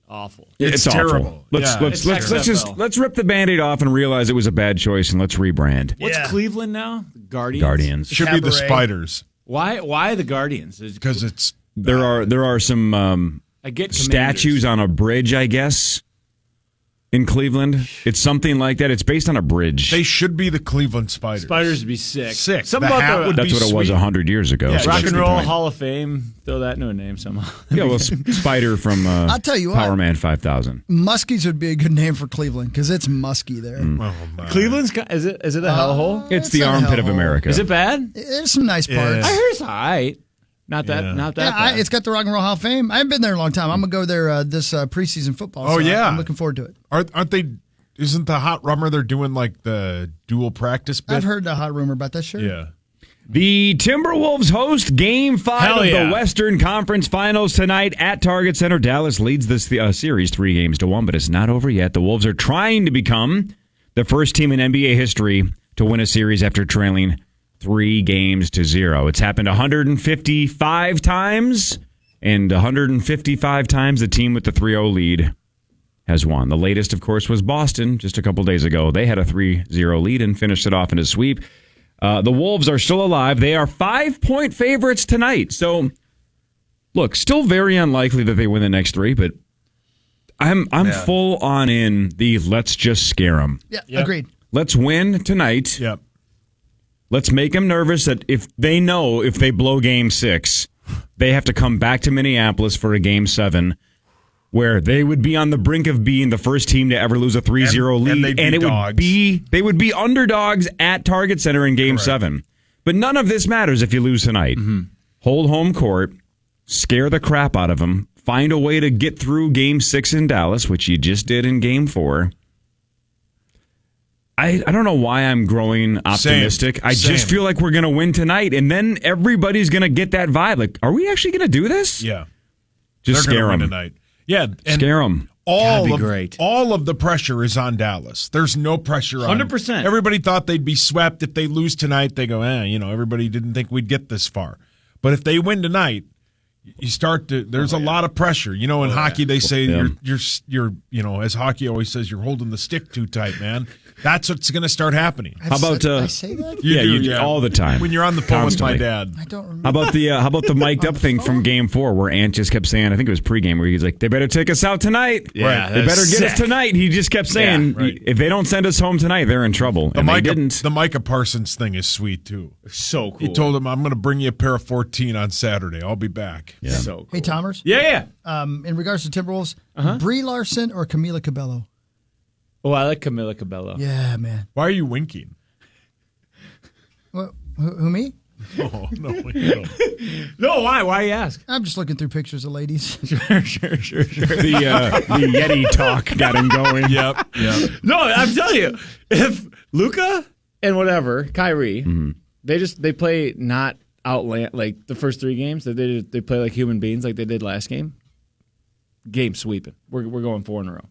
Awful. It's terrible. Let's rip the Band-Aid off and realize it was a bad choice and let's rebrand. What's Cleveland now? Guardians. Should be the Spiders. Why the Guardians? Because it's there are some I get statues on a bridge, I guess, in Cleveland. It's something like that. It's based on a bridge. They should be the Cleveland Spiders. Spiders would be sick. Sick. Something The about hat would That's be what it was sweet. 100 years ago. Yeah, so Rock that's and the Roll point. Hall of Fame. Throw that into a name somehow. Yeah, well, Spider from I'll tell you what. Power Man 5000. Muskies would be a good name for Cleveland because it's musky there. Oh, my. Cleveland's is it a hellhole? It's the not a armpit of hellhole. America. Is it bad? There's some nice parts. I heard it's all right. Not that Yeah, bad. it's got the Rock and Roll Hall of Fame. I haven't been there in a long time. I'm gonna go there this preseason football. Oh, so yeah. I'm looking forward to it. Aren't they? Isn't the hot rumor they're doing like the dual practice bit? I've heard the hot rumor about that. Sure. Yeah. The Timberwolves host Game 5 Hell of yeah. the Western Conference Finals tonight at Target Center. Dallas leads this series 3-1, but it's not over yet. The Wolves are trying to become the first team in NBA history to win a series after trailing 3-0. It's happened 155 times, and 155 times the team with the 3-0 lead has won. The latest, of course, was Boston just a couple days ago. They had a 3-0 lead and finished it off in a sweep. The Wolves are still alive. They are 5-point favorites tonight. So, look, still very unlikely that they win the next 3, but I'm full on in the let's just scare them. Yeah, agreed. let's win tonight. Yep. Let's make them nervous that if they blow Game 6, they have to come back to Minneapolis for a Game 7, where they would be on the brink of being the first team to ever lose a 3-0 lead, and they would be underdogs at Target Center in Game 7. But none of this matters if you lose tonight. Hold home court, scare the crap out of them, find a way to get through Game 6 in Dallas, which you just did in Game 4. I don't know why I'm growing optimistic. I just feel like we're going to win tonight, and then everybody's going to get that vibe. Like, are we actually going to do this? Yeah. Just They're scare them tonight. Yeah. And scare them. All of the pressure is on Dallas. There's no pressure on 100%. Everybody thought they'd be swept. If they lose tonight, they go, everybody didn't think we'd get this far. But if they win tonight, you start to. There's a lot of pressure. In hockey they say you're as hockey always says, you're holding the stick too tight, man. That's what's going to start happening. How about I say that? You all the time when you're on the phone Constantly. with my dad. I don't remember. How about the mic'd up thing from Game 4 where Ant just kept saying, I think it was pregame, where he's like, they better take us out tonight. Yeah, They better get us tonight. He just kept saying, if they don't send us home tonight, they're in trouble. They didn't. The Micah Parsons thing is sweet too. So cool. He told him, I'm going to bring you a pair of 14 on Saturday. I'll be back. Yeah. So cool. Hey, Tomers? Yeah. In regards to Timberwolves, Brie Larson or Camila Cabello? Oh, I like Camila Cabello. Yeah, man. Why are you winking? Well, who me? Oh, no. No, why? Why you ask? I'm just looking through pictures of ladies. Sure. The Yeti talk got him going. Yep. No, I'm telling you, if Luka and Kyrie, they play not like the first 3 games. They play like human beings, like they did last game. Game sweeping. We're going 4 in a row.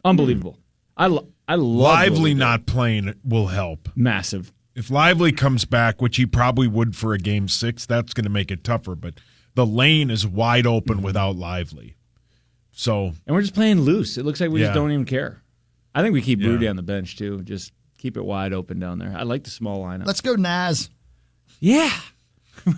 Unbelievable. I love Lively not playing will help. Massive. If Lively comes back, which he probably would for a Game 6, that's going to make it tougher. But the lane is wide open without Lively. So, and we're just playing loose. It looks like we just don't even care. I think we keep Rudy on the bench too. Just keep it wide open down there. I like the small lineup. Let's go Naz. Yeah.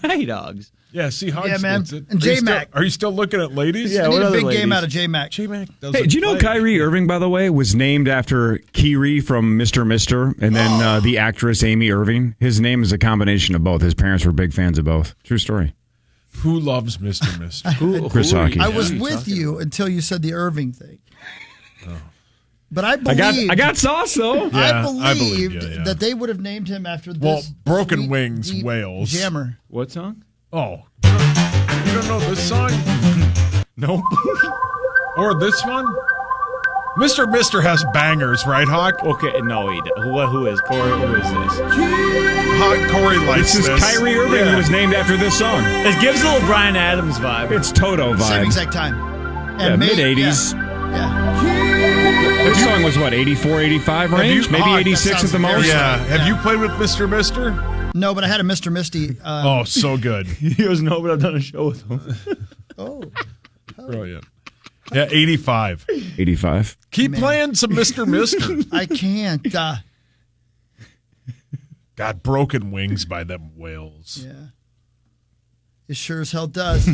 Right, dogs. Yeah, see how man. And J-Mac. Are you still looking at ladies? Yeah, I need a big game out of J-Mac. J-Mac Hey, do you know Kyrie Irving, by the way, was named after Kyrie from Mr. Mister, and then the actress Amy Irving? His name is a combination of both. His parents were big fans of both. True story. Who loves Mr. Mister? Chris Hockey. I was with you until you said the Irving thing. But I believed. I got sauce, though. I believed that they would have named him after this. Well, Broken Wings, Wales. Jammer. What song? Oh. You don't know this song? Nope. Or this one? Mr. Mister has bangers, right, Hawk? Okay, no, he does. Who is Corey? Who is this? Hawk, Corey likes this. This is Kyrie Irving who was named after this song. It gives a little Bryan Adams vibe. It's Toto vibe. Same exact time. And mid-'80s. Yeah. This song was, 84, 85 range? Maybe 86 at the most? Yeah. Have you played with Mr. Mister? No, but I had a Mr. Misty. Oh, so good. He goes, no, but I've done a show with him. Brilliant. Yeah, 85. 85. Keep playing some Mr. Mister. I can't. Got Broken Wings by them whales. Yeah. It sure as hell does.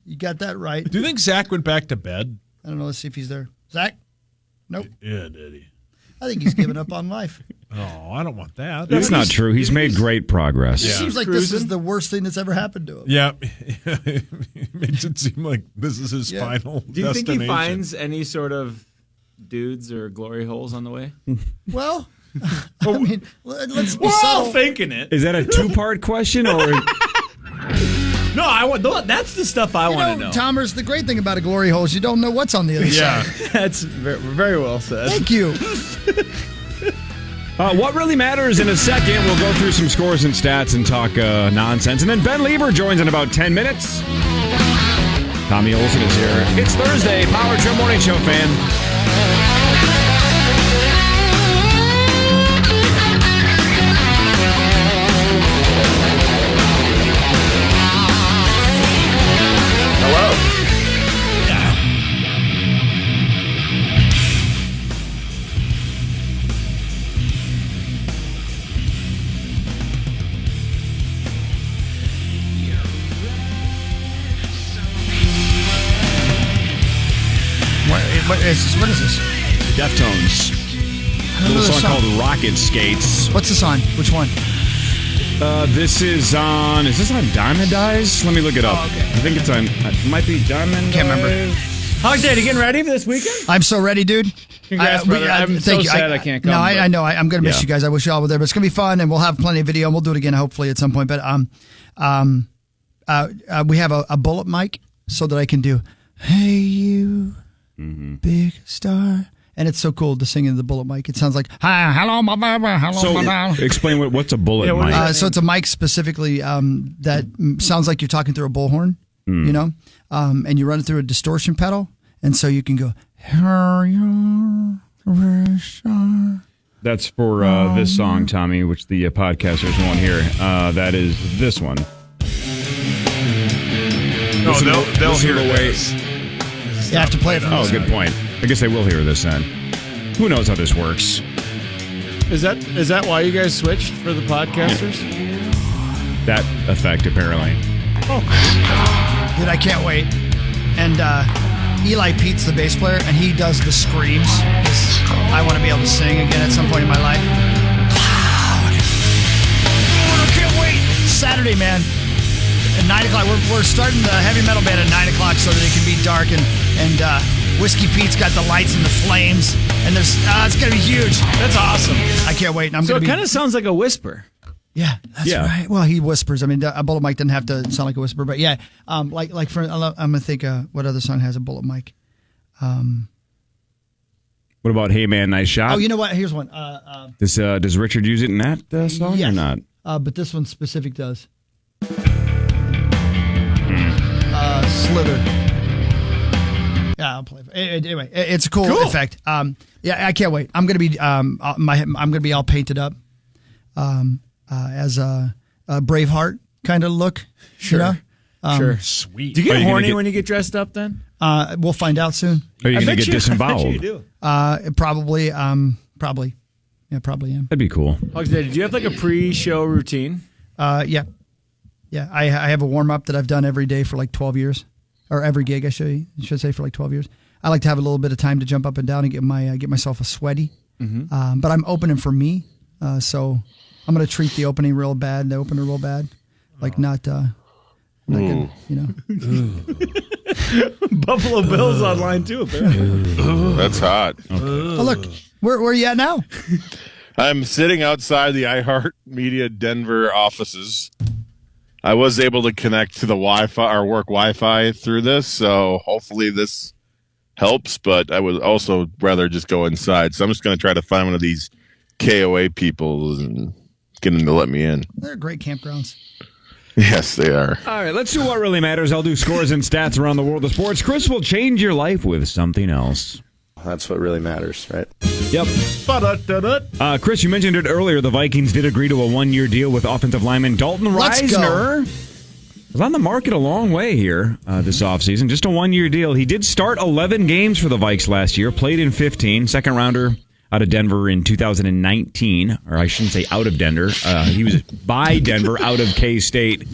You got that right. Do you think Zach went back to bed? I don't know. Let's see if he's there. Zach? Nope. Yeah, did he? I think he's given up on life. Oh, I don't want that. That's not true. He's made great progress. It seems like this is the worst thing that's ever happened to him. Yeah. It makes it seem like this is his final Do you destination. think he finds any sort of dudes or glory holes on the way? Well, I mean, let's be We're all subtle. thinking it. Is that a 2-part question or? No, that's the stuff I want to know. Tomers, the great thing about a glory hole is you don't know what's on the other side. That's very well said. Thank you. What really matters in a second, we'll go through some scores and stats and talk nonsense. And then Ben Lieber joins in about 10 minutes. Tommy Olson is here. It's Thursday, Power Trip Morning Show fan. What is this? Deftones. A little song called Rocket Skates. What's this on? Which one? This is on Diamond Eyes? Let me look it up. Oh, okay. I think it's on, it might be Diamond Can't remember. How's it? Are you getting ready for this weekend? I'm so ready, dude. Congrats, brother. I'm so sad I can't come. No, I know. I'm going to miss Yeah. you guys. I wish you all were there, but it's going to be fun, and we'll have plenty of video, and we'll do it again hopefully at some point. But we have a bullet mic so that I can do, "Hey you, big star," and it's so cool to sing in the bullet mic. It sounds like, "Hi, hello, my baby, hello, my darling." Explain what's a bullet mic. So it's a mic specifically that sounds like you're talking through a bullhorn, you know, and you run it through a distortion pedal, and so you can go, "Here you are, star." That's for this song, Tommy, which the podcasters won't hear. That is this one. No, they'll hear this. You have to play it from Oh, good point. I guess they will hear this then. Who knows how this works? Is that why you guys switched for the podcasters? That effect, apparently. Dude, I can't wait. And Eli Pete's the bass player, and he does the screams. I want to be able to sing again at some point in my life. Cloud. Oh, I can't wait. Saturday, man. At 9 o'clock. We're starting the heavy metal band at 9 o'clock so that it can be dark. And Whiskey Pete's got the lights and the flames. And there's it's going to be huge. That's awesome. I can't wait. And So it kind of sounds like a whisper. Yeah, that's right. Well, he whispers. I mean, a bullet mic doesn't have to sound like a whisper, but yeah, like for I'm gonna think what other song has a bullet mic. What about "Hey Man, Nice Shot"? Oh, you know what? Here's one. Does Richard use it in that song or not? But this one specific does. Slither. Yeah, I'll play. Anyway, it's a cool effect. Yeah, I can't wait. I'm gonna be I'm gonna be all painted up. As a Braveheart kind of look. Sure. You know? Sure. Sweet. Do you get horny when you get dressed up then? We'll find out soon. Are you going to get disemboweled? I bet you do. Probably. Yeah, probably am. That'd be cool. Hogs Day, do you have like a pre-show routine? Yeah. Yeah, I have a warm-up that I've done every day for like 12 years. Or every gig, I should say, for like 12 years. I like to have a little bit of time to jump up and down and get myself a sweaty. Mm-hmm. But I'm opening for me, so I'm going to treat the opener real bad, like not good, you know. Buffalo Bills online too, apparently. That's hot. Oh, look, where are you at now? I'm sitting outside the iHeartMedia Denver offices. I was able to connect to the Wi-Fi, our work Wi-Fi through this, so hopefully this helps, but I would also rather just go inside. So I'm just going to try to find one of these KOA people and get them to let me in. They're great campgrounds. Yes, they are. All right, let's do what really matters. I'll do scores and stats around the world of sports. Chris will change your life with something else. That's what really matters, right? Yep. Chris, you mentioned it earlier. The Vikings did agree to a one-year deal with offensive lineman Dalton Reisner. Was on the market a long way here this offseason. Just a one-year deal. He did start 11 games for the Vikes last year, played in 15, second-rounder out of Denver in 2019. Or I shouldn't say out of Denver. He was by Denver, out of K-State.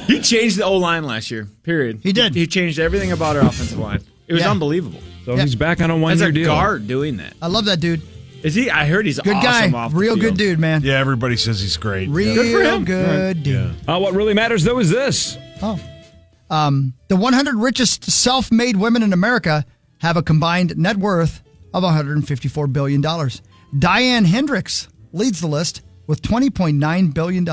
He changed the O-line last year, period. He did. He changed everything about our offensive line. It was unbelievable. So he's back on a one-year deal. As a guard doing that. I love that dude. Is he? I heard he's good awesome guy. off the Real field. good dude, man. Yeah, everybody says he's great. Real Good for him. good dude. Yeah. What really matters, though, is this. The 100 richest self-made women in America have a combined net worth of $154 billion. Diane Hendricks leads the list with $20.9 billion.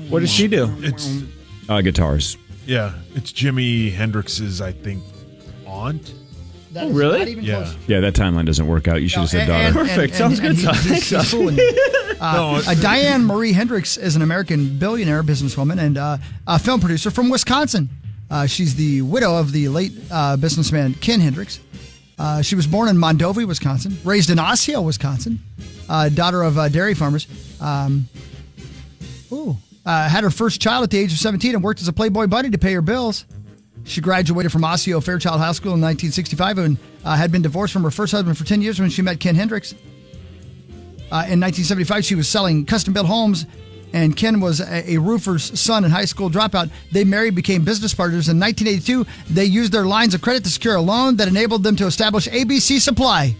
What does she do? It's Guitars. yeah, it's Jimi Hendrix's, I think, aunt. That is really? not even Yeah. close. Yeah, that timeline doesn't work out. You should have said daughter. Perfect. Sounds good. He's fooling you. Diane Marie Hendricks is an American billionaire businesswoman and a film producer from Wisconsin. She's the widow of the late businessman Ken Hendricks. She was born in Mondovi, Wisconsin, raised in Osseo, Wisconsin, daughter of dairy farmers. Had her first child at the age of 17 and worked as a Playboy bunny to pay her bills. She graduated from Osseo Fairchild High School in 1965 and had been divorced from her first husband for 10 years when she met Ken Hendricks. In 1975, she was selling custom-built homes and Ken was a roofer's son and high school dropout. They married, became business partners. In 1982, they used their lines of credit to secure a loan that enabled them to establish ABC Supply.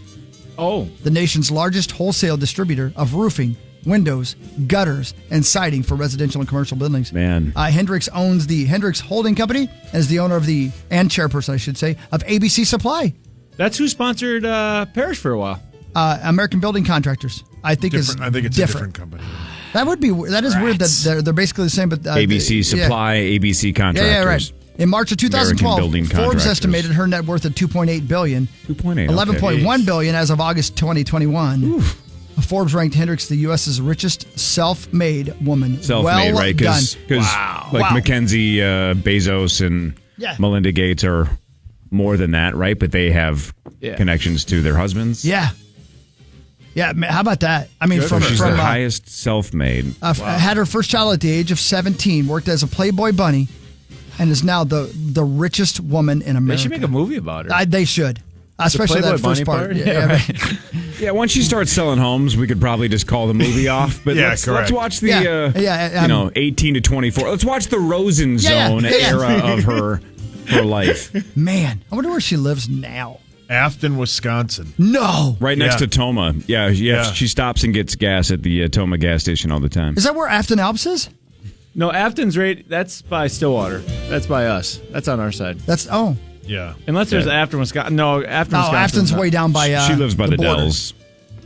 Oh. The nation's largest wholesale distributor of roofing, windows, gutters, and siding for residential and commercial buildings. Man. Hendricks owns the Hendricks Holding Company and is the owner of and chairperson, I should say, of ABC Supply. That's who sponsored Parrish for a while. American Building Contractors. I think it's a different company. That is weird that they're basically the same, but ABC Supply, ABC Contractors. Yeah, right. In March of 2012, Building Forbes Contractors. estimated her net worth at $2.8 billion. 2.8. $11.1 billion as of August 2021. Forbes ranked Hendricks the U.S.'s richest self-made woman. Self-made, right? Because Mackenzie Bezos and Melinda Gates are more than that, right? But they have connections to their husbands. Yeah. Yeah, how about that? I mean, she's the highest self-made. Had her first child at the age of 17, worked as a Playboy bunny, and is now the richest woman in America. They should make a movie about her. They should. Especially that first part. Yeah, right. Yeah, once she starts selling homes, we could probably just call the movie off. But let's watch the 18 to 24. Let's watch the Rosen Zone era of her life. Man, I wonder where she lives now. Afton, Wisconsin. No. Right next to Toma. Yeah, she stops and gets gas at the Toma gas station all the time. Is that where Afton Alps is? No, Afton's right. That's by Stillwater. That's by us. That's on our side. Yeah. Unless there's Afton, Wisconsin. No, Afton, Wisconsin. Afton's way down by. She lives by the border. Dells.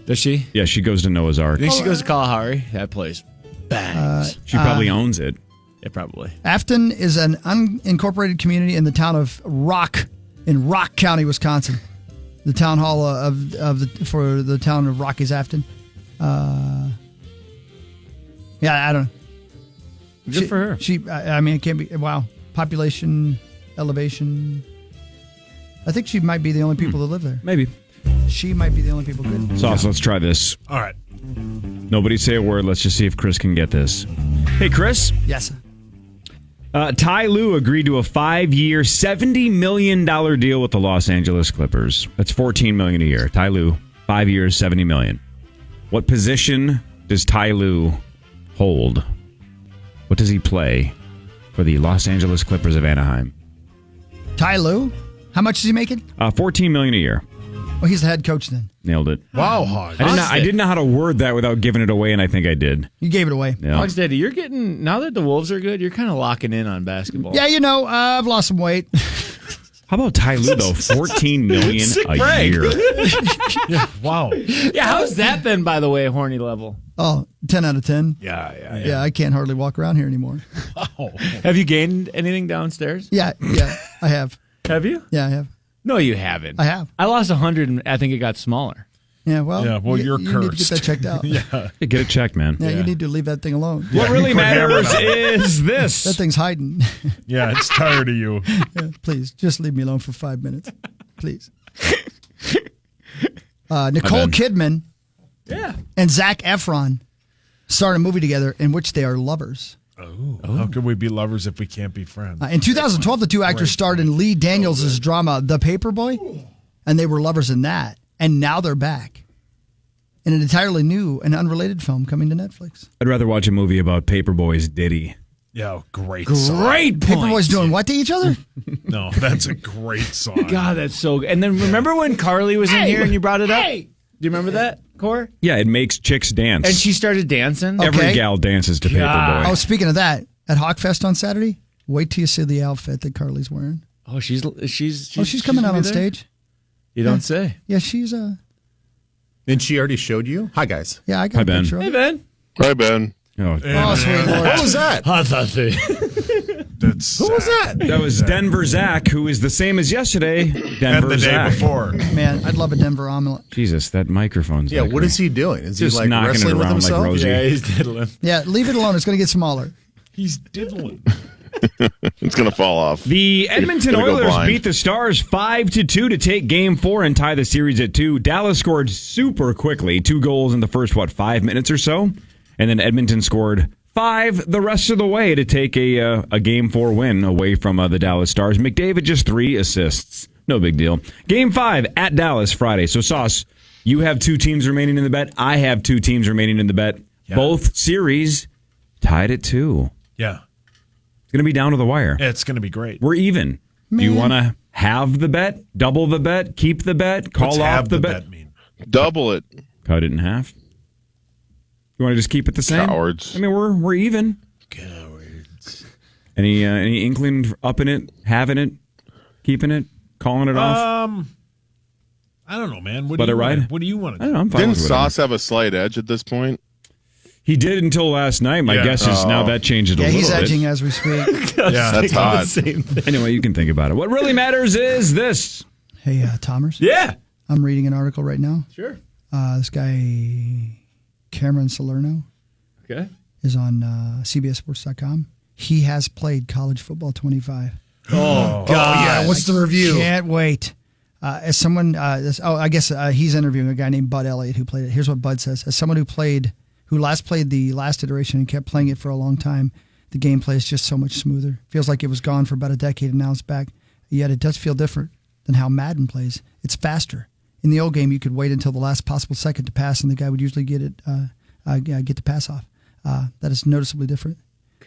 Does she? Yeah, she goes to Noah's Ark. I think she goes to Kalahari. That place bangs. She probably owns it. Yeah, probably. Afton is an unincorporated community in the town of Rock in Rock County, Wisconsin. The town hall for the town of Rock is Afton. I don't know. Good for her. I mean, it can't be. Wow, population, elevation. I think she might be the only people that live there. Maybe. She might be the only people good. Sauce, let's try this. All right. Nobody say a word. Let's just see if Chris can get this. Hey, Chris. Yes. Ty Lue agreed to a 5-year, $70 million deal with the Los Angeles Clippers. That's $14 million a year. Ty Lue, 5 years, $70 million. What position does Ty Lue hold? What does he play for the Los Angeles Clippers of Anaheim? Ty Lue? How much is he making? $14 million a year. Well, he's the head coach then. Nailed it. Wow, Hog. I didn't know how to word that without giving it away, and I think I did. You gave it away. Yeah. Hogs Daddy, you're getting, now that the Wolves are good, you're kind of locking in on basketball. Yeah, I've lost some weight. How about Ty Lue, though? $14 million a year. Yeah, wow. Yeah, how's that been, by the way, horny level? Oh, 10 out of 10. Yeah. I can't hardly walk around here anymore. Wow. Have you gained anything downstairs? Yeah, I have. Have you? Yeah, I have. No, you haven't. I have. I lost 100 and I think it got smaller. Yeah, well, you're you need to get cursed. that checked out. Yeah. Get it checked, man. Yeah, you need to leave that thing alone. What really matters is this. That thing's hiding. Yeah, it's tired of you. Yeah, please, just leave me alone for 5 minutes. Please. Nicole Kidman and Zac Efron starred a movie together in which they are lovers. Oh. How can we be lovers if we can't be friends? In 2012, the two actors starred in Lee Daniels' drama The Paperboy, and they were lovers in that. And now they're back in an entirely new and unrelated film coming to Netflix. I'd rather watch a movie about Paperboy's Diddy. Yeah, great song. Great point. Paperboy's doing what to each other? No, that's a great song. God, that's so good. And then remember when Carly was in here and you brought it up? Do you remember that, Core? Yeah, it makes chicks dance. And she started dancing? Every gal dances to Paperboy. Oh, speaking of that, at Hawkfest on Saturday, wait till you see the outfit that Carly's wearing. Oh, she's coming out on stage. You don't say. Yeah, she's And she already showed you? Hi, guys. Yeah, I got Hi, a Ben. picture. Hey, Ben. Hi, Ben. Oh, sweet Lord. What was that? Who was that? That was Denver Zach, who is the same as yesterday. Denver And the Zach. day before. Man, I'd love a Denver omelet. Jesus, that microphone's Yeah, what is he doing? Is Just he like knocking it wrestling with around like himself? Rosie. Yeah, he's diddling. Yeah, leave it alone. It's going to get smaller. He's diddling. It's going to fall off. The Edmonton Gonna go Oilers blind. beat the Stars 5-2 to take Game 4 and tie the series at 2. Dallas scored super quickly, 2 goals in the first, 5 minutes or so? And then Edmonton scored 5 the rest of the way to take a Game 4 win away from the Dallas Stars. McDavid just 3 assists. No big deal. Game 5 at Dallas Friday. So, Sauce, you have 2 teams remaining in the bet. I have 2 teams remaining in the bet. Yeah. Both series Tied at 2. Yeah. It's going to be down to the wire. It's going to be great. We're even. Do you want to have the bet, double the bet, keep the bet, call What's off have the bet bet? mean? Double it. Cut it in half. You want to just keep it the same? Cowards. I mean, we're even. Cowards. Any inkling upping it, having it, keeping it, calling it off? I don't know, man. Let it ride? What do you want to do? I don't know. I'm fine Didn't with whatever. Sauce have a slight edge at this point? He did until last night. My guess is now that changed a Yeah, little he's bit. edging as we speak. Yeah, That's hot. Anyway, you can think about it. What really matters is this. Hey, Thomas. Yeah. I'm reading an article right now. Sure. This guy, Cameron Salerno, Okay. is on CBSSports.com. He has played college football 25. Oh, God. Yeah, what's the review? Can't wait. As someone, I guess he's interviewing a guy named Bud Elliott who played it. Here's what Bud says: as someone who last played the last iteration and kept playing it for a long time, the gameplay is just so much smoother. Feels like it was gone for about a decade and now it's back. Yet it does feel different than how Madden plays. It's faster. In the old game, you could wait until the last possible second to pass, and the guy would usually get the pass off. That is noticeably different.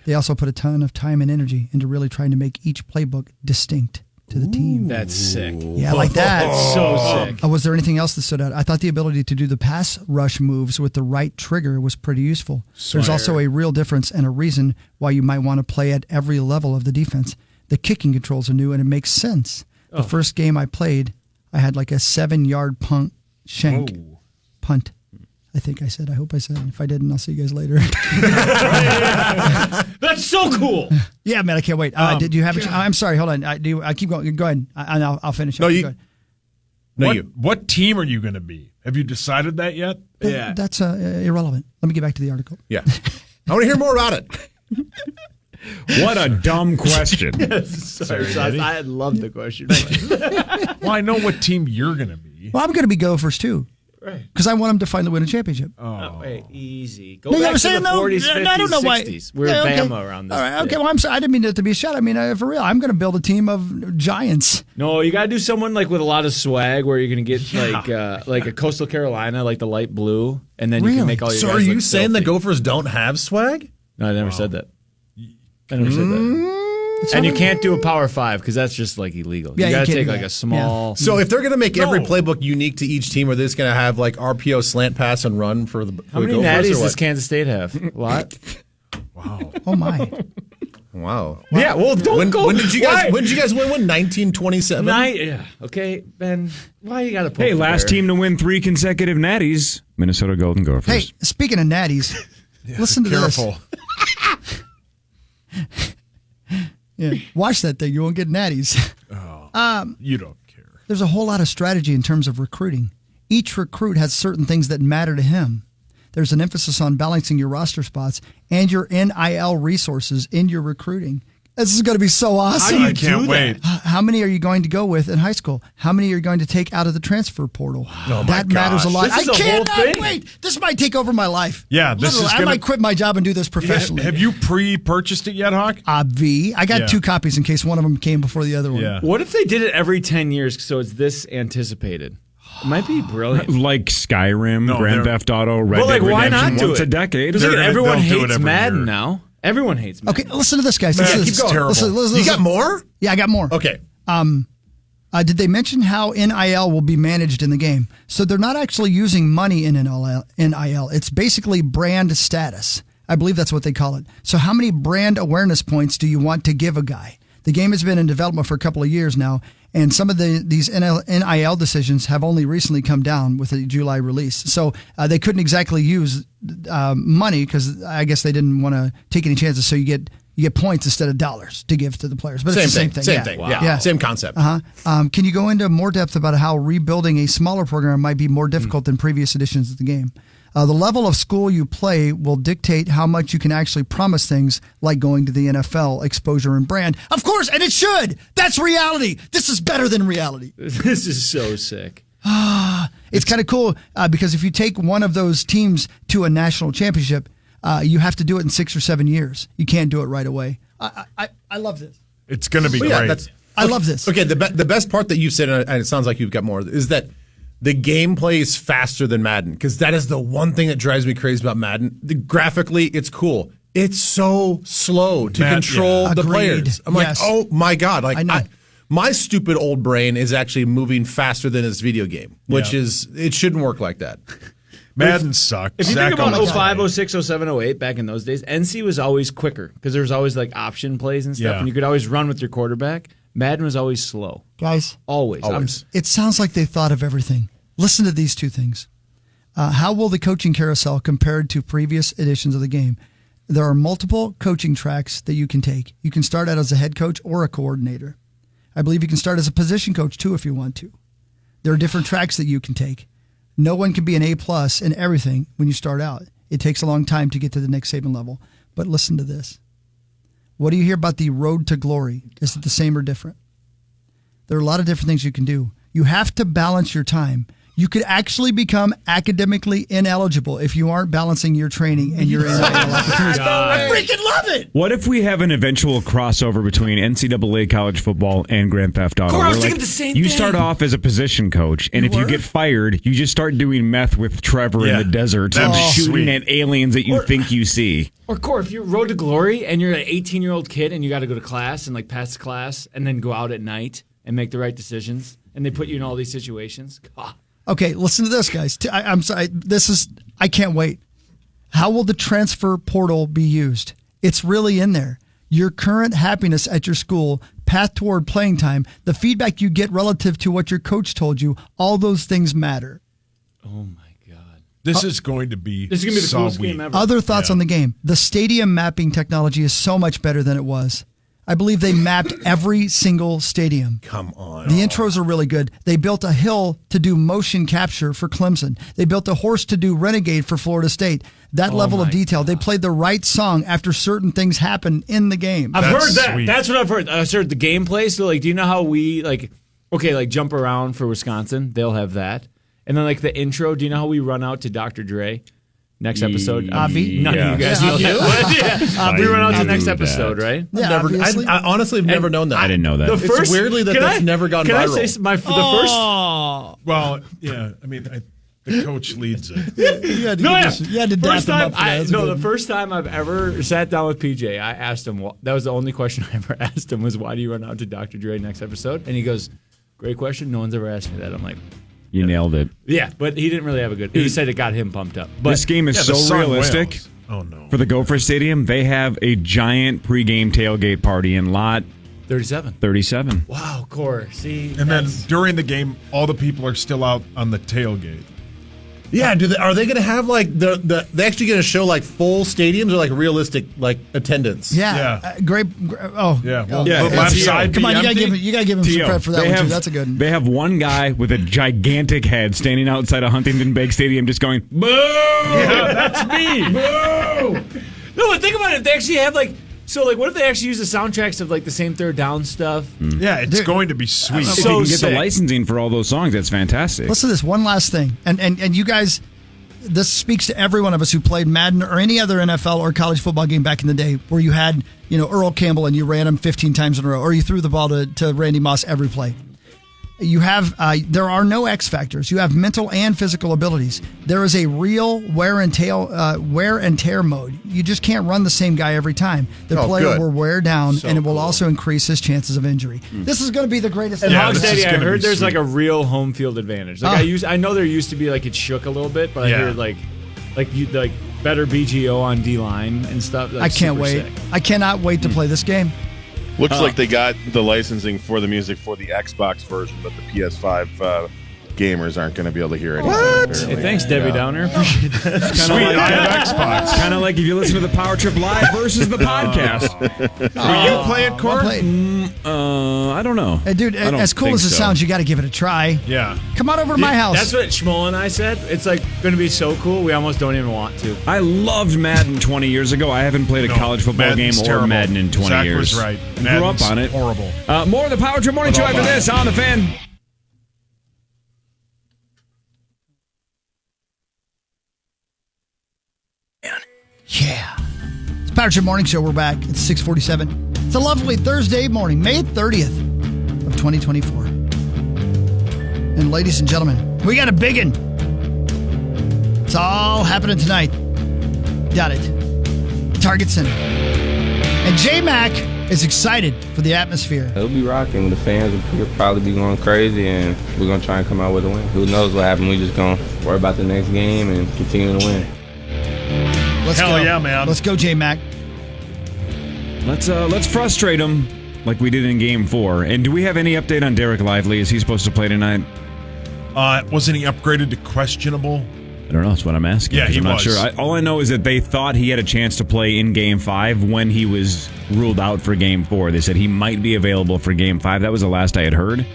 They also put a ton of time and energy into really trying to make each playbook distinct to the team. That's sick. Yeah, like that. That's so sick. Was there anything else that stood out? I thought the ability to do the pass rush moves with the right trigger was pretty useful. There's also a real difference and a reason why you might want to play at every level of the defense. The kicking controls are new and it makes sense. The first game I played, I had like a 7-yard punt shank. Whoa. Punt. I think I said. I hope I said. If I didn't, I'll see you guys later. That's so cool. Yeah, man, I can't wait. Did you have it? I'm sorry. Hold on. I keep going. Go ahead. I'll finish. No, Go you. ahead. No, you. What team are you going to be? Have you decided that yet? Yeah. That's irrelevant. Let me get back to the article. Yeah. I want to hear more about it. What a dumb question. Sorry, I love the question. Well, I know what team you're going to be. Well, I'm going to be Gophers too. Right. Because I want them to finally win a championship. Oh, wait, easy. Go No, back I'm to saying the 40s, 50s, I don't know why. 60s. We're Yeah, okay. Bama around this. All right, okay. day. Well, I'm sorry. I didn't mean it to be a shot. I mean, for real, I'm going to build a team of giants. No, you got to do someone like with a lot of swag where you're going to get like a Coastal Carolina, like the light blue, and then you can make all your So guys are you look saying the filthy. Gophers don't have swag? No, I never said that. I never said that. And you can't do a Power 5 because that's just like illegal. Yeah, you you got to can't take do like that. a small. So if they're going to make every No. playbook unique to each team, are they just going to have like RPO slant pass and run for the How the many Gophers, or natties what? does Kansas State have? A lot. Wow. Oh, my. Wow. Yeah, well, don't When, go. when did you guys? Why? When did you guys win? 1927. Yeah. Okay, Ben. Why you got to? Hey, last team to win 3 consecutive natties, Minnesota Golden Gophers. Hey, speaking of natties, listen to Careful. this. Yeah, watch that thing. You won't get natties. You don't care. There's a whole lot of strategy in terms of recruiting. Each recruit has certain things that matter to him. There's an emphasis on balancing your roster spots and your NIL resources in your recruiting. This is going to be so awesome. I can't wait. How many are you going to go with in high school? How many are you going to take out of the transfer portal? Oh, my that matters a gosh. lot. This is I a whole cannot thing. wait. This might take over my life. Yeah, this Literally, is I gonna- might quit my job and do this professionally. Have you pre-purchased it yet, Hawk? I got Yeah. 2 copies in case one of them came before the other one. Yeah. What if they did it every 10 years so it's this anticipated? It might be brilliant. Like Skyrim, No, Grand they're- Theft Auto, Red Well, like, Dead why Redemption not do once it? a decade. Because everyone they'll do it hates every Madden year. now. Everyone hates Madden. Okay, listen to this, guys. Man, Listen to keep this. going. Listen, listen, You listen. got more? Yeah, I got more. Okay. Did they mention how NIL will be managed in the game? So they're not actually using money in NIL. It's basically brand status. I believe that's what they call it. So how many brand awareness points do you want to give a guy? The game has been in development for a couple of years now, and some of these NIL decisions have only recently come down with the July release. So they couldn't exactly use money because I guess they didn't want to take any chances. So you get points instead of dollars to give to the players. But it's the same thing. Same yeah. thing. Wow. Yeah. Same concept. Can you go into more depth about how rebuilding a smaller program might be more difficult than previous editions of the game? The level of school you play will dictate how much you can actually promise things like going to the NFL, exposure, and brand. Of course, and it should. That's reality. This is better than reality. This is so sick. It's kind of cool because if you take one of those teams to a national championship, you have to do it in 6 or 7 years. You can't do it right away. I love this. It's going to be Well, great. I love this. Okay, the best part that you've said, and it sounds like you've got more, is that the gameplay is faster than Madden, because that is the one thing that drives me crazy about Madden. Graphically, it's cool. It's so slow to control the Agreed. players. I'm Yes. like, oh my God. Like, I know. my stupid old brain is actually moving faster than this video game, which is, it shouldn't work like that. Madden sucked. If you Zach think about always 05, played. 06, 07, 08, back in those days, NC was always quicker because there was always like option plays and stuff, Yeah. and you could always run with your quarterback. Madden was always slow. Guys, Always. it sounds like they thought of everything. Listen to these two things. How will the coaching carousel compared to previous editions of the game? There are multiple coaching tracks that you can take. You can start out as a head coach or a coordinator. I believe you can start as a position coach too if you want to. There are different tracks that you can take. No one can be an A+ in everything when you start out. It takes a long time to get to the next Saban level. But listen to this. What do you hear about the road to glory? Is it the same or different? There are a lot of different things you can do. You have to balance your time. You could actually become academically ineligible if you aren't balancing your training and your NIL opportunities. I freaking love it. What if we have an eventual crossover between NCAA college football and Grand Theft Auto? Cora, I was Where, thinking the same you thing. start off as a position coach, and if you get fired, you just start doing meth with Trevor in the desert and shooting at aliens that you think you see. Or Core, if you're Road to Glory and you're an 18-year-old kid and you got to go to class and like pass class and then go out at night and make the right decisions, and they put you in all these situations. God. Okay, listen to this, guys. I'm sorry. I can't wait. How will the transfer portal be used? It's really in there. Your current happiness at your school, path toward playing time, the feedback you get relative to what your coach told you, all those things matter. Oh, my God. This is going to be This is going to be the so coolest weak. game ever. Other thoughts on the game. The stadium mapping technology is so much better than it was. I believe they mapped every single stadium. Come on. The intros are really good. They built a hill to do motion capture for Clemson. They built a horse to do Renegade for Florida State. That level of detail. They played the right song after certain things happen in the game. I've heard that. Sweet. That's what I've heard. I've heard the gameplay. So, like, do you know how we, like, okay, like, jump around for Wisconsin? They'll have that. And then, like, the intro, do you know how we run out to Dr. Dre? Next episode. Avi? None of you guys know that. We run out to next episode, right? Yeah, obviously. I honestly have never known that. I didn't know that. It's weirdly that's never gone can viral. I say the first? Well, yeah. I mean, the coach leads it. You had to dap First him time, up for that. the first time I've ever sat down with PJ, I asked him. That was the only question I ever asked him was, "Why do you run out to Dr. Dre next episode?" And he goes, "Great question. No one's ever asked me that." I'm like, You nailed it. "Yeah," but he didn't really have a good. He said it got him pumped up. But This game is the so song realistic. wails. Oh, no. For the Gopher Stadium, they have a giant pregame tailgate party in lot 37. Wow, Core. See, And then during the game, all the people are still out on the tailgate. Yeah, are they going to have like they actually going to show like full stadiums or like realistic like attendance? Yeah. Great. Oh. Yeah. Well, Yeah, the left T.O. side Come on, you be gotta empty? give him some T.O. credit for that They one, have- too. That's a good one. They have one guy with a gigantic head standing outside of Huntington Bank Stadium just going, boo! Yeah, that's me. Boo! No, but think about it. If they actually have like, so like, what if they actually use the soundtracks of like the same third down stuff? Yeah, it's going to be sweet. If you So can get sick. the licensing for all those songs, that's fantastic. Listen to this one last thing, and you guys, this speaks to every one of us who played Madden or any other NFL or college football game back in the day, where you had Earl Campbell and you ran him 15 times in a row, or you threw the ball to Randy Moss every play. You have there are no X factors. You have mental and physical abilities. There is a real wear and tear mode. You just can't run the same guy every time. The player will wear down, and it will also increase his chances of injury. This is going to be the greatest. And thing. Hog this is Steady, I gonna heard be there's like sweet. a real home field advantage. Like I know there used to be like it shook a little bit, but I heard like better BGO on D line and stuff. Like, I can't super wait. sick. I cannot wait to play this game. Looks like they got the licensing for the music for the Xbox version, but the PS5 gamers aren't going to be able to hear it. Hey, thanks, Debbie Downer. Appreciate that. Sweet, I have Xbox. Kind of like if you listen to the Power Trip Live versus the podcast. Were you playing, Court? I don't know. Hey, dude, I don't as cool think as it so. sounds, you got to give it a try. Yeah. Come on over to my house. That's what Shmuel and I said. It's like going to be so cool. We almost don't even want to. I loved Madden 20 years ago. I haven't played a college football Madden's game terrible. or Madden in 20 Zach years. was right. Grew up Madden's on it. horrible. More of the Power Trip Morning Show after this on the Fan. Yeah. It's Power Trip Morning Show. We're back. It's 6:47. It's a lovely Thursday morning, May 30th of 2024. And ladies and gentlemen, we got a big one. It's all happening tonight. Got it. Target Center. And J-Mac is excited for the atmosphere. It'll be rocking. The fans will probably be going crazy, and we're going to try and come out with a win. Who knows what happens? We're just going to worry about the next game and continue to win. Hell yeah, man. Let's go, J-Mac. Let's frustrate him like we did in Game 4. And do we have any update on Derek Lively? Is he supposed to play tonight? Wasn't he upgraded to questionable? I don't know. That's what I'm asking. Yeah, I'm not sure. All I know is that they thought he had a chance to play in Game 5 when he was ruled out for Game 4. They said he might be available for Game 5. That was the last I had heard.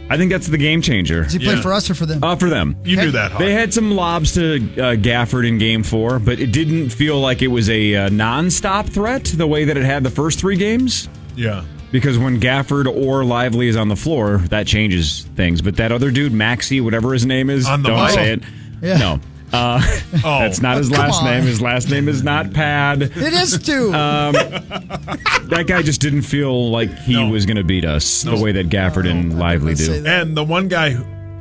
I think that's the game changer. Does he play for us or for them? For them. You knew that, huh? They had some lobs to Gafford in Game 4, but it didn't feel like it was a non-stop threat the way that it had the first 3 games. Yeah. Because when Gafford or Lively is on the floor, that changes things. But that other dude, Maxey, whatever his name is, On the don't mic? say it. Yeah. No. That's not his come last on. name. His last name is not Pad. It is too. That guy just didn't feel like he was going to beat us the way that Gafford and Lively do. And the one guy,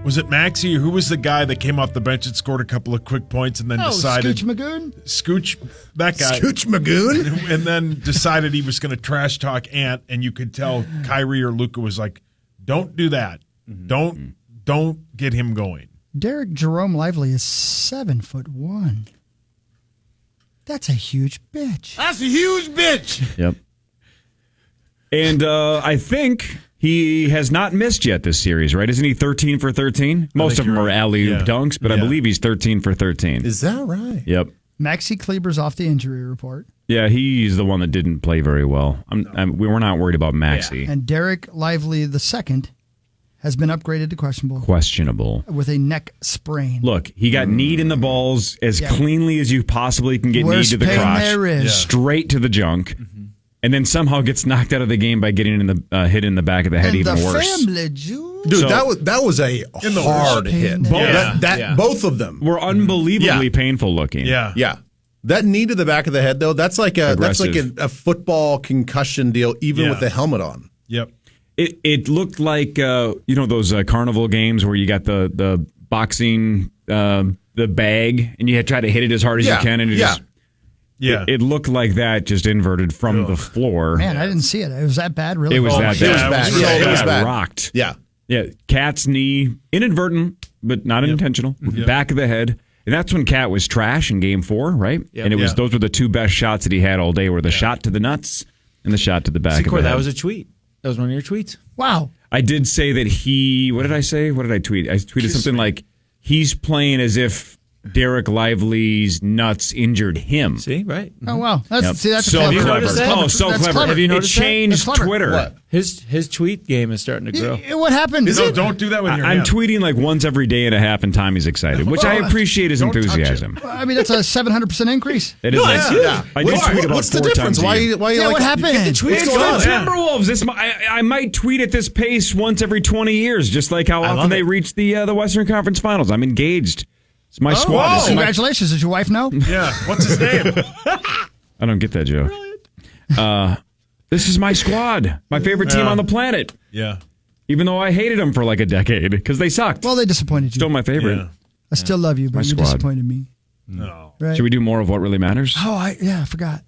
was it Maxey? Who was the guy that came off the bench and scored a couple of quick points and then decided... Scooch Magoon? Scooch, that guy. Scooch Magoon? And then decided he was going to trash talk Ant, and you could tell Kyrie or Luka was like, don't do that. Don't get him going. Derek Jerome Lively is 7'1". That's a huge bitch. That's a huge bitch. Yep. And I think he has not missed yet this series, right? Isn't he 13 for 13? Most of them are alley-oop dunks, but I believe he's 13 for 13. Is that right? Yep. Maxi Kleber's off the injury report. Yeah, he's the one that didn't play very well. We were not worried about Maxey. And Derek Lively II has been upgraded to Questionable. with a neck sprain. Look, he got kneed in the balls as cleanly as you possibly can get Worst kneed to the pain crotch. there is. Straight to the junk. And then somehow gets knocked out of the game by getting in the hit in the back of the head, And even the worse. family Jew. Dude, So- that was a hard hit. Both of them were unbelievably painful looking. Yeah. That knee to the back of the head, though, that's like Aggressive. a football concussion deal, even with the helmet on. Yep. It looked like those carnival games where you got the boxing the bag and you had to try to hit it as hard as you can and it looked like that just inverted from the floor. Man, I didn't see it. It was that bad, really? It was that bad. It was bad. Rocked. Yeah. Cat's knee, inadvertent, but not intentional. Back of the head. And that's when Cat was trash in Game 4, right? Yep. And those were the 2 best shots that he had all day were the shot to the nuts and the shot to the back of the head. That was a tweet. That was one of your tweets. Wow. I did say that what did I say? What did I tweet? I tweeted something like, he's playing as if Derek Lively's nuts injured him. See, right? Oh, wow. That's so clever. clever. That's clever. Oh, so That's clever. Have you It noticed that? changed That's clever. Twitter. What? His tweet game is starting to grow. What happened? Don't do that with your I'm hand. tweeting like once every day and a half, and Tommy's excited, which I appreciate his Don't touch enthusiasm. I mean, that's a 700% increase. It is. I do tweet about What's the 4 difference? times a Why year. you like what happened? It's the Timberwolves. I might tweet at this pace once every 20 years, just like how often they reach the Western Conference Finals. I'm engaged. It's my squad. Wow. Congratulations. Does your wife know? Yeah. What's his name? I don't get that joke. This is my squad. My favorite team on the planet. Yeah. Even though I hated them for like a decade because they sucked. Well, they disappointed you. Still my favorite. Yeah. I still love you, but My you squad. disappointed me. No. Right? Should we do more of what really matters? Oh, I forgot.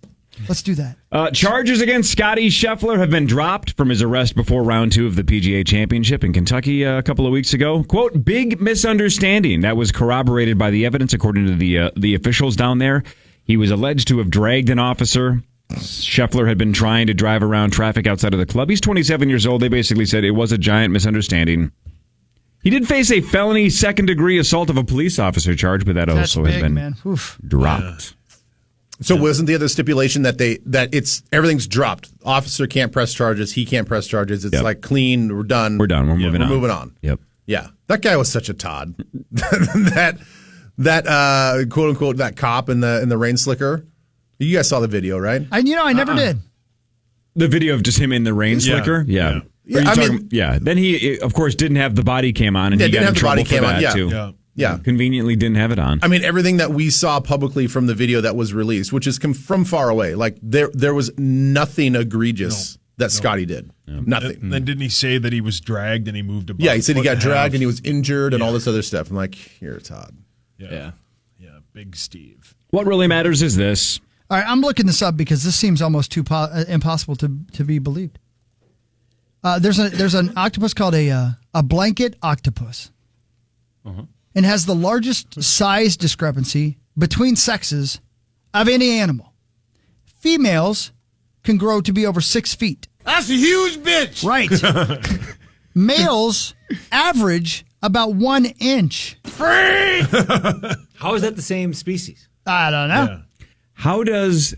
Let's do that. Charges against Scotty Scheffler have been dropped from his arrest before round 2 of the PGA Championship in Kentucky a couple of weeks ago. Quote, big misunderstanding. That was corroborated by the evidence according to the officials down there. He was alleged to have dragged an officer. Scheffler had been trying to drive around traffic outside of the club. He's 27 years old. They basically said it was a giant misunderstanding. He did face a felony second-degree assault of a police officer charge, but that That's also big, has been man. Oof. dropped. So wasn't the other stipulation that everything's dropped? Officer can't press charges. He can't press charges. It's like clean. We're done. We're done. We're moving on. We're moving on. Yep. Yeah. That guy was such a Todd. that quote unquote that cop in the rain slicker. You guys saw the video, right? I never did. The video of just him in the rain slicker? Yeah. Then he, of course, didn't have the body cam on, and he got in trouble for that, too. Yeah. Conveniently didn't have it on. I mean, everything that we saw publicly from the video that was released, which is from far away, like there was nothing egregious that Scotty did. Nothing. And then didn't he say that he was dragged and he moved about? Yeah, he said he got dragged and he was injured and all this other stuff. I'm like, here, Todd. Yeah. Big Steve. What really matters is this. All right, I'm looking this up because this seems almost too impossible to be believed. There's an octopus called a blanket octopus. And has the largest size discrepancy between sexes of any animal. Females can grow to be over 6 feet. That's a huge bitch. Right. Males average about 1 inch. Free! How is that the same species? I don't know. Yeah. How does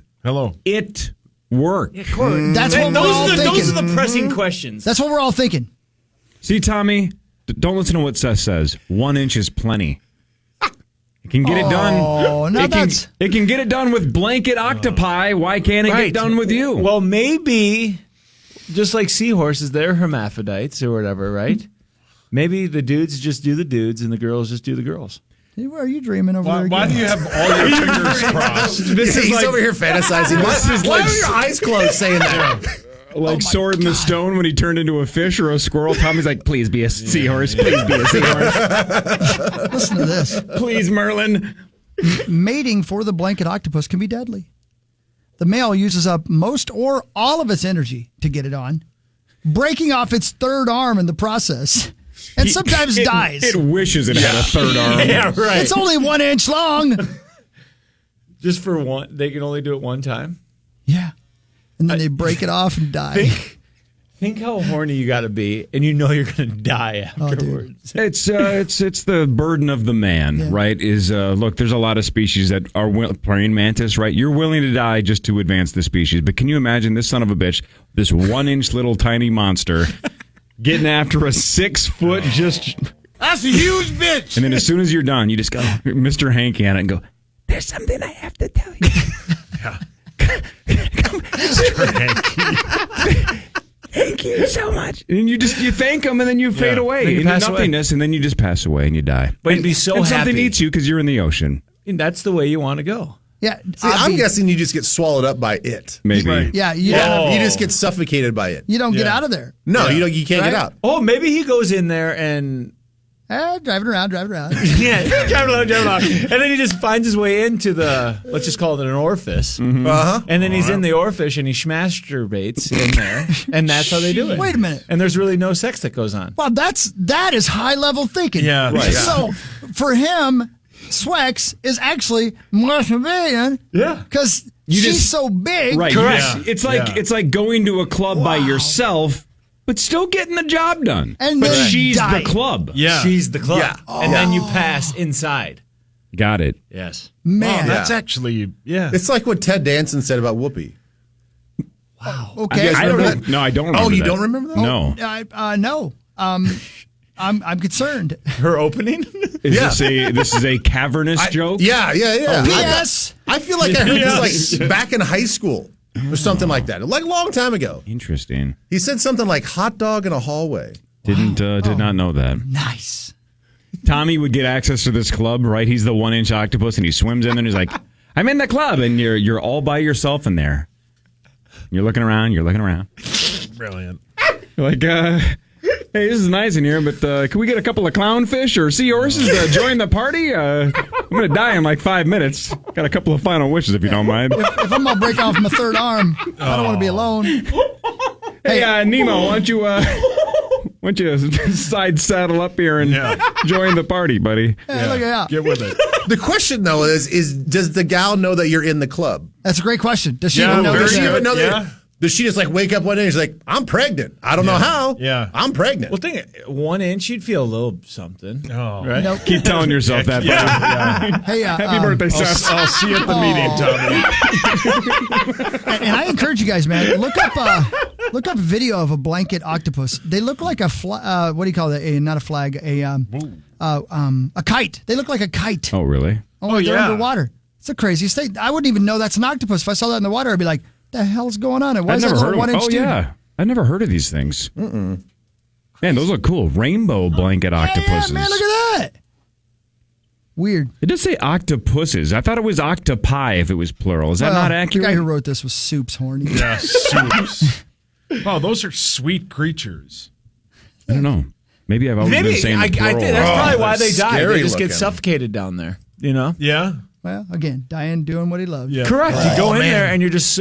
it work? That's what we're all thinking. Those are the pressing questions. That's what we're all thinking. See, Tommy, don't listen to what Seth says. 1 inch is plenty. It can get it done. Oh, no, It can get it done with blanket octopi. Why can't it get done with you? Well, maybe just like seahorses, they're hermaphrodites or whatever, right? Maybe the dudes just do the dudes and the girls just do the girls. Hey, what are you dreaming over there? Why do you have all your fingers crossed? He's over here fantasizing. Why are your eyes closed saying that? Like Sword in the Stone when he turned into a fish or a squirrel. Tommy's like, please be a seahorse. Please be a seahorse. Listen to this. Please, Merlin. Mating for the blanket octopus can be deadly. The male uses up most or all of its energy to get it on, breaking off its third arm in the process, and sometimes dies. It wishes it had a third arm. Yeah, right. It's only 1 inch long. Just for one, they can only do it one time. Yeah. And then they break it off and die. Think how horny you got to be, and you know you're going to die afterwards. It's the burden of the man, right? Look, there's a lot of species that are praying mantis, right? You're willing to die just to advance the species, but can you imagine this son of a bitch, this 1 inch little tiny monster, getting after a 6 foot just? That's a huge bitch. And then as soon as you're done, you just go, Mr. Hanky at it, and go, "There's something I have to tell you." Yeah. Thank you so much. And you thank him, and then you fade away into nothingness, and then you just pass away and you die. But you'd be so and happy. Something eats you because you're in the ocean. And that's the way you want to go. Yeah. See, I'm guessing you just get swallowed up by it. Maybe. Right. Yeah. You just get suffocated by it. You don't get out of there. No, you can't get out. Oh, maybe he goes in there and driving around. yeah, driving around. And then he just finds his way into the, let's just call it an orifice. Mm-hmm. And then he's in the orifice and he masturbates in there. And that's how they do it. Wait a minute. And there's really no sex that goes on. Well, that is high level thinking. Yeah. Right. So for him, Swex is actually masturbating. Yeah. Because she's so big. Right. Correct. Yeah. It's like going to a club by yourself, but still getting the job done. And but then she's die. the club. Yeah. She's the club. Yeah. And then you pass inside. Got it. Yes. Man. That's actually, It's like what Ted Danson said about Whoopi. Wow. Okay. You guys remember that? No, I don't remember that. Oh, you don't remember that? No. No. I'm concerned. Her opening? This is a cavernous joke? Yeah. P.S. I feel like I heard this like back in high school or something like that, like a long time ago. Interesting. He said something like hot dog in a hallway. Did not know that. Nice. Tommy would get access to this club, right? He's the 1 inch octopus, and he swims in there, and he's like, "I'm in the club," and you're all by yourself in there. You're looking around. Brilliant. You're like, hey, this is nice in here, but can we get a couple of clownfish or seahorses to join the party? I'm going to die in like 5 minutes. Got a couple of final wishes, if you don't mind. If I'm going to break off my third arm, I don't want to be alone. Hey, Nemo, why don't you side saddle up here and join the party, buddy? Hey, look at that. Get with it. The question, though, is does the gal know that you're in the club? That's a great question. Does she even know Does that? she even know that? Does she just like wake up one day and she's like, I'm pregnant? I don't know how. Yeah. I'm pregnant. Well, think it, 1 inch, you'd feel a little something. Oh. Right? Nope. Keep telling yourself that, buddy. Hey, Happy birthday, Seth. I'll see you at the meeting, Tommy. And I encourage you guys, man, look up a video of a blanket octopus. They look like a what do you call it? Not a flag, a kite. They look like a kite. Oh, really? Only they're underwater. It's the craziest thing. I wouldn't even know that's an octopus. If I saw that in the water, I'd be like, "The hell's going on? And why is that little 1 inch dude?" I never heard of these things. Man, those look cool. Rainbow blanket octopuses. Yeah, man, look at that. Weird. It does say octopuses. I thought it was octopi if it was plural. Is that not accurate? The guy who wrote this was Soup's horny. Yeah, soups. Oh, those are sweet creatures. I don't know. Maybe I've always been saying the plural. I think that's probably why they die. They just looking. get suffocated down there. You know? Yeah. Well, again, Diane doing what he loves. Yeah. Correct. You go in there and you're just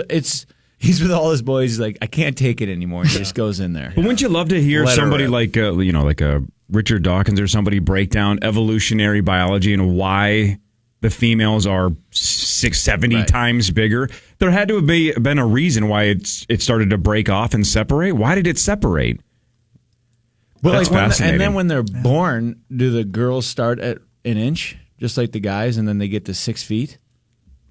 he's with all his boys. He's like, I can't take it anymore. And he just goes in there. But wouldn't you love to hear somebody like Richard Dawkins or somebody break down evolutionary biology and why the females are 670 times bigger? There had to have been a reason why it started to break off and separate. Why did it separate? Well, That's fascinating. And then when they're born, do the girls start at an inch, just like the guys, and then they get to 6 feet?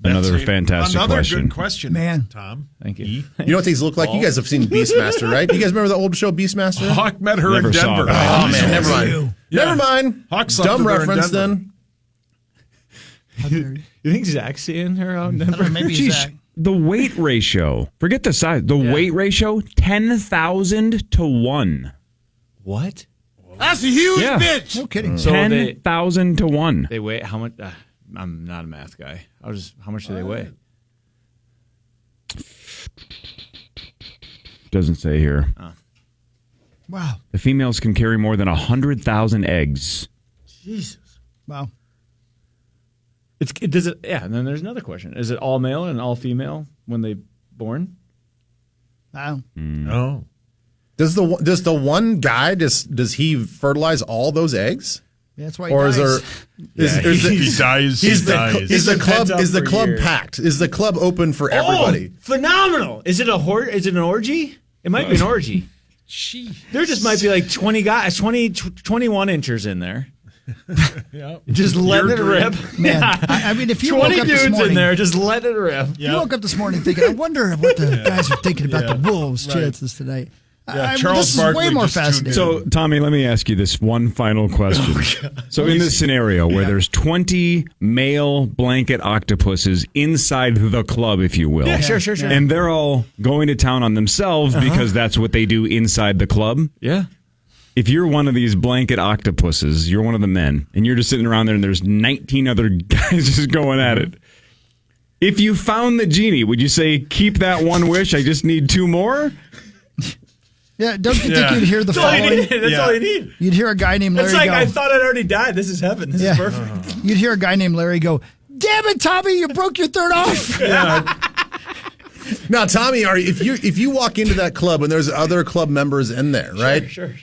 Another fantastic question. Another good question, man. Tom. Thank you. You know what these look like? You guys have seen Beastmaster, right? You guys remember the old show Beastmaster? Hawk met her Never in saw Denver. that. Oh, man, never mind. Yeah. Never mind. Hawk saw Dumb her in reference Denver. then. You think Zach's seeing her out in Denver? Maybe Jeez, Zach. the weight ratio. Forget the size. The weight ratio, 10,000 to 1. What? That's a huge Yeah. bitch. No kidding. So 10,000 to 1. They weigh how much? I'm not a math guy. How much do they weigh? Doesn't say here. Wow. The females can carry more than 100,000 eggs. Jesus. Wow. Does it? Yeah. And then there's another question: is it all male and all female when they born? Wow. Oh. Does the one guy does he fertilize all those eggs? Yeah, that's why he Or dies. he dies? Is the club packed? Is the club open for everybody? Oh, phenomenal! Is it an orgy? It might be an orgy. There just might be like 20 guys, 21 inchers in there. Yep. Just letting it rip. Man, I mean, if you 20 woke up this dudes morning, in there, just let it rip. you woke up this morning thinking, I wonder what the guys are thinking about the Wolves' chances tonight. This is way more fascinating. So, Tommy, let me ask you this one final question. So, in this scenario where there's 20 male blanket octopuses inside the club, if you will. Yeah, sure. And they're all going to town on themselves because that's what they do inside the club. Yeah. If you're one of these blanket octopuses, you're one of the men, and you're just sitting around there and there's 19 other guys just going at it. If you found the genie, would you say, keep that one wish, I just need 2 more? Yeah, don't you think you'd hear the That's all following? you need. That's all you need. You'd hear a guy named Larry It's like, go, I thought I'd already died. This is heaven. This is perfect. You'd hear a guy named Larry go, damn it, Tommy, you broke your third off. Now, Tommy, if you walk into that club and there's other club members in there, right? Sure.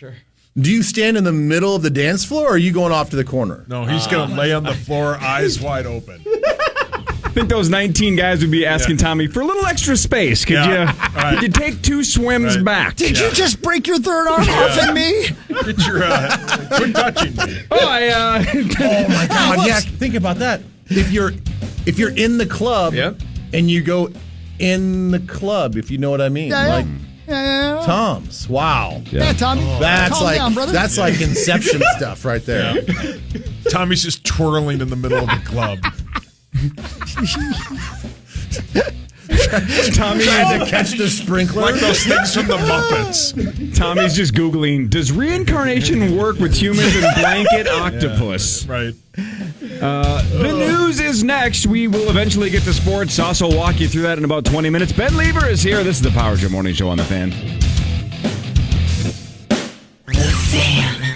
Do you stand in the middle of the dance floor, or are you going off to the corner? No, he's going to lay on the floor, eyes wide open. I think those 19 guys would be asking Tommy for a little extra space. Could you take 2 swims back? Did you just break your third arm off in me? Get your quit touching me. Oh my God! Yeah, think about that. If you're in the club and you go in the club, if you know what I mean, like Tom's. Wow. Yeah, Tommy. That's calm like down, brother. that's like Inception stuff right there. Yeah. Tommy's just twirling in the middle of the club. Tommy trying to catch the sprinkler, like those things from the Muppets. Tommy's just Googling, does reincarnation work with humans and blanket octopus? Yeah, right. The news is next. We will eventually get to sports. Also walk you through that in about 20 minutes. Ben Lever is here. This is the Power Trip Morning Show on The Fan. The Fan.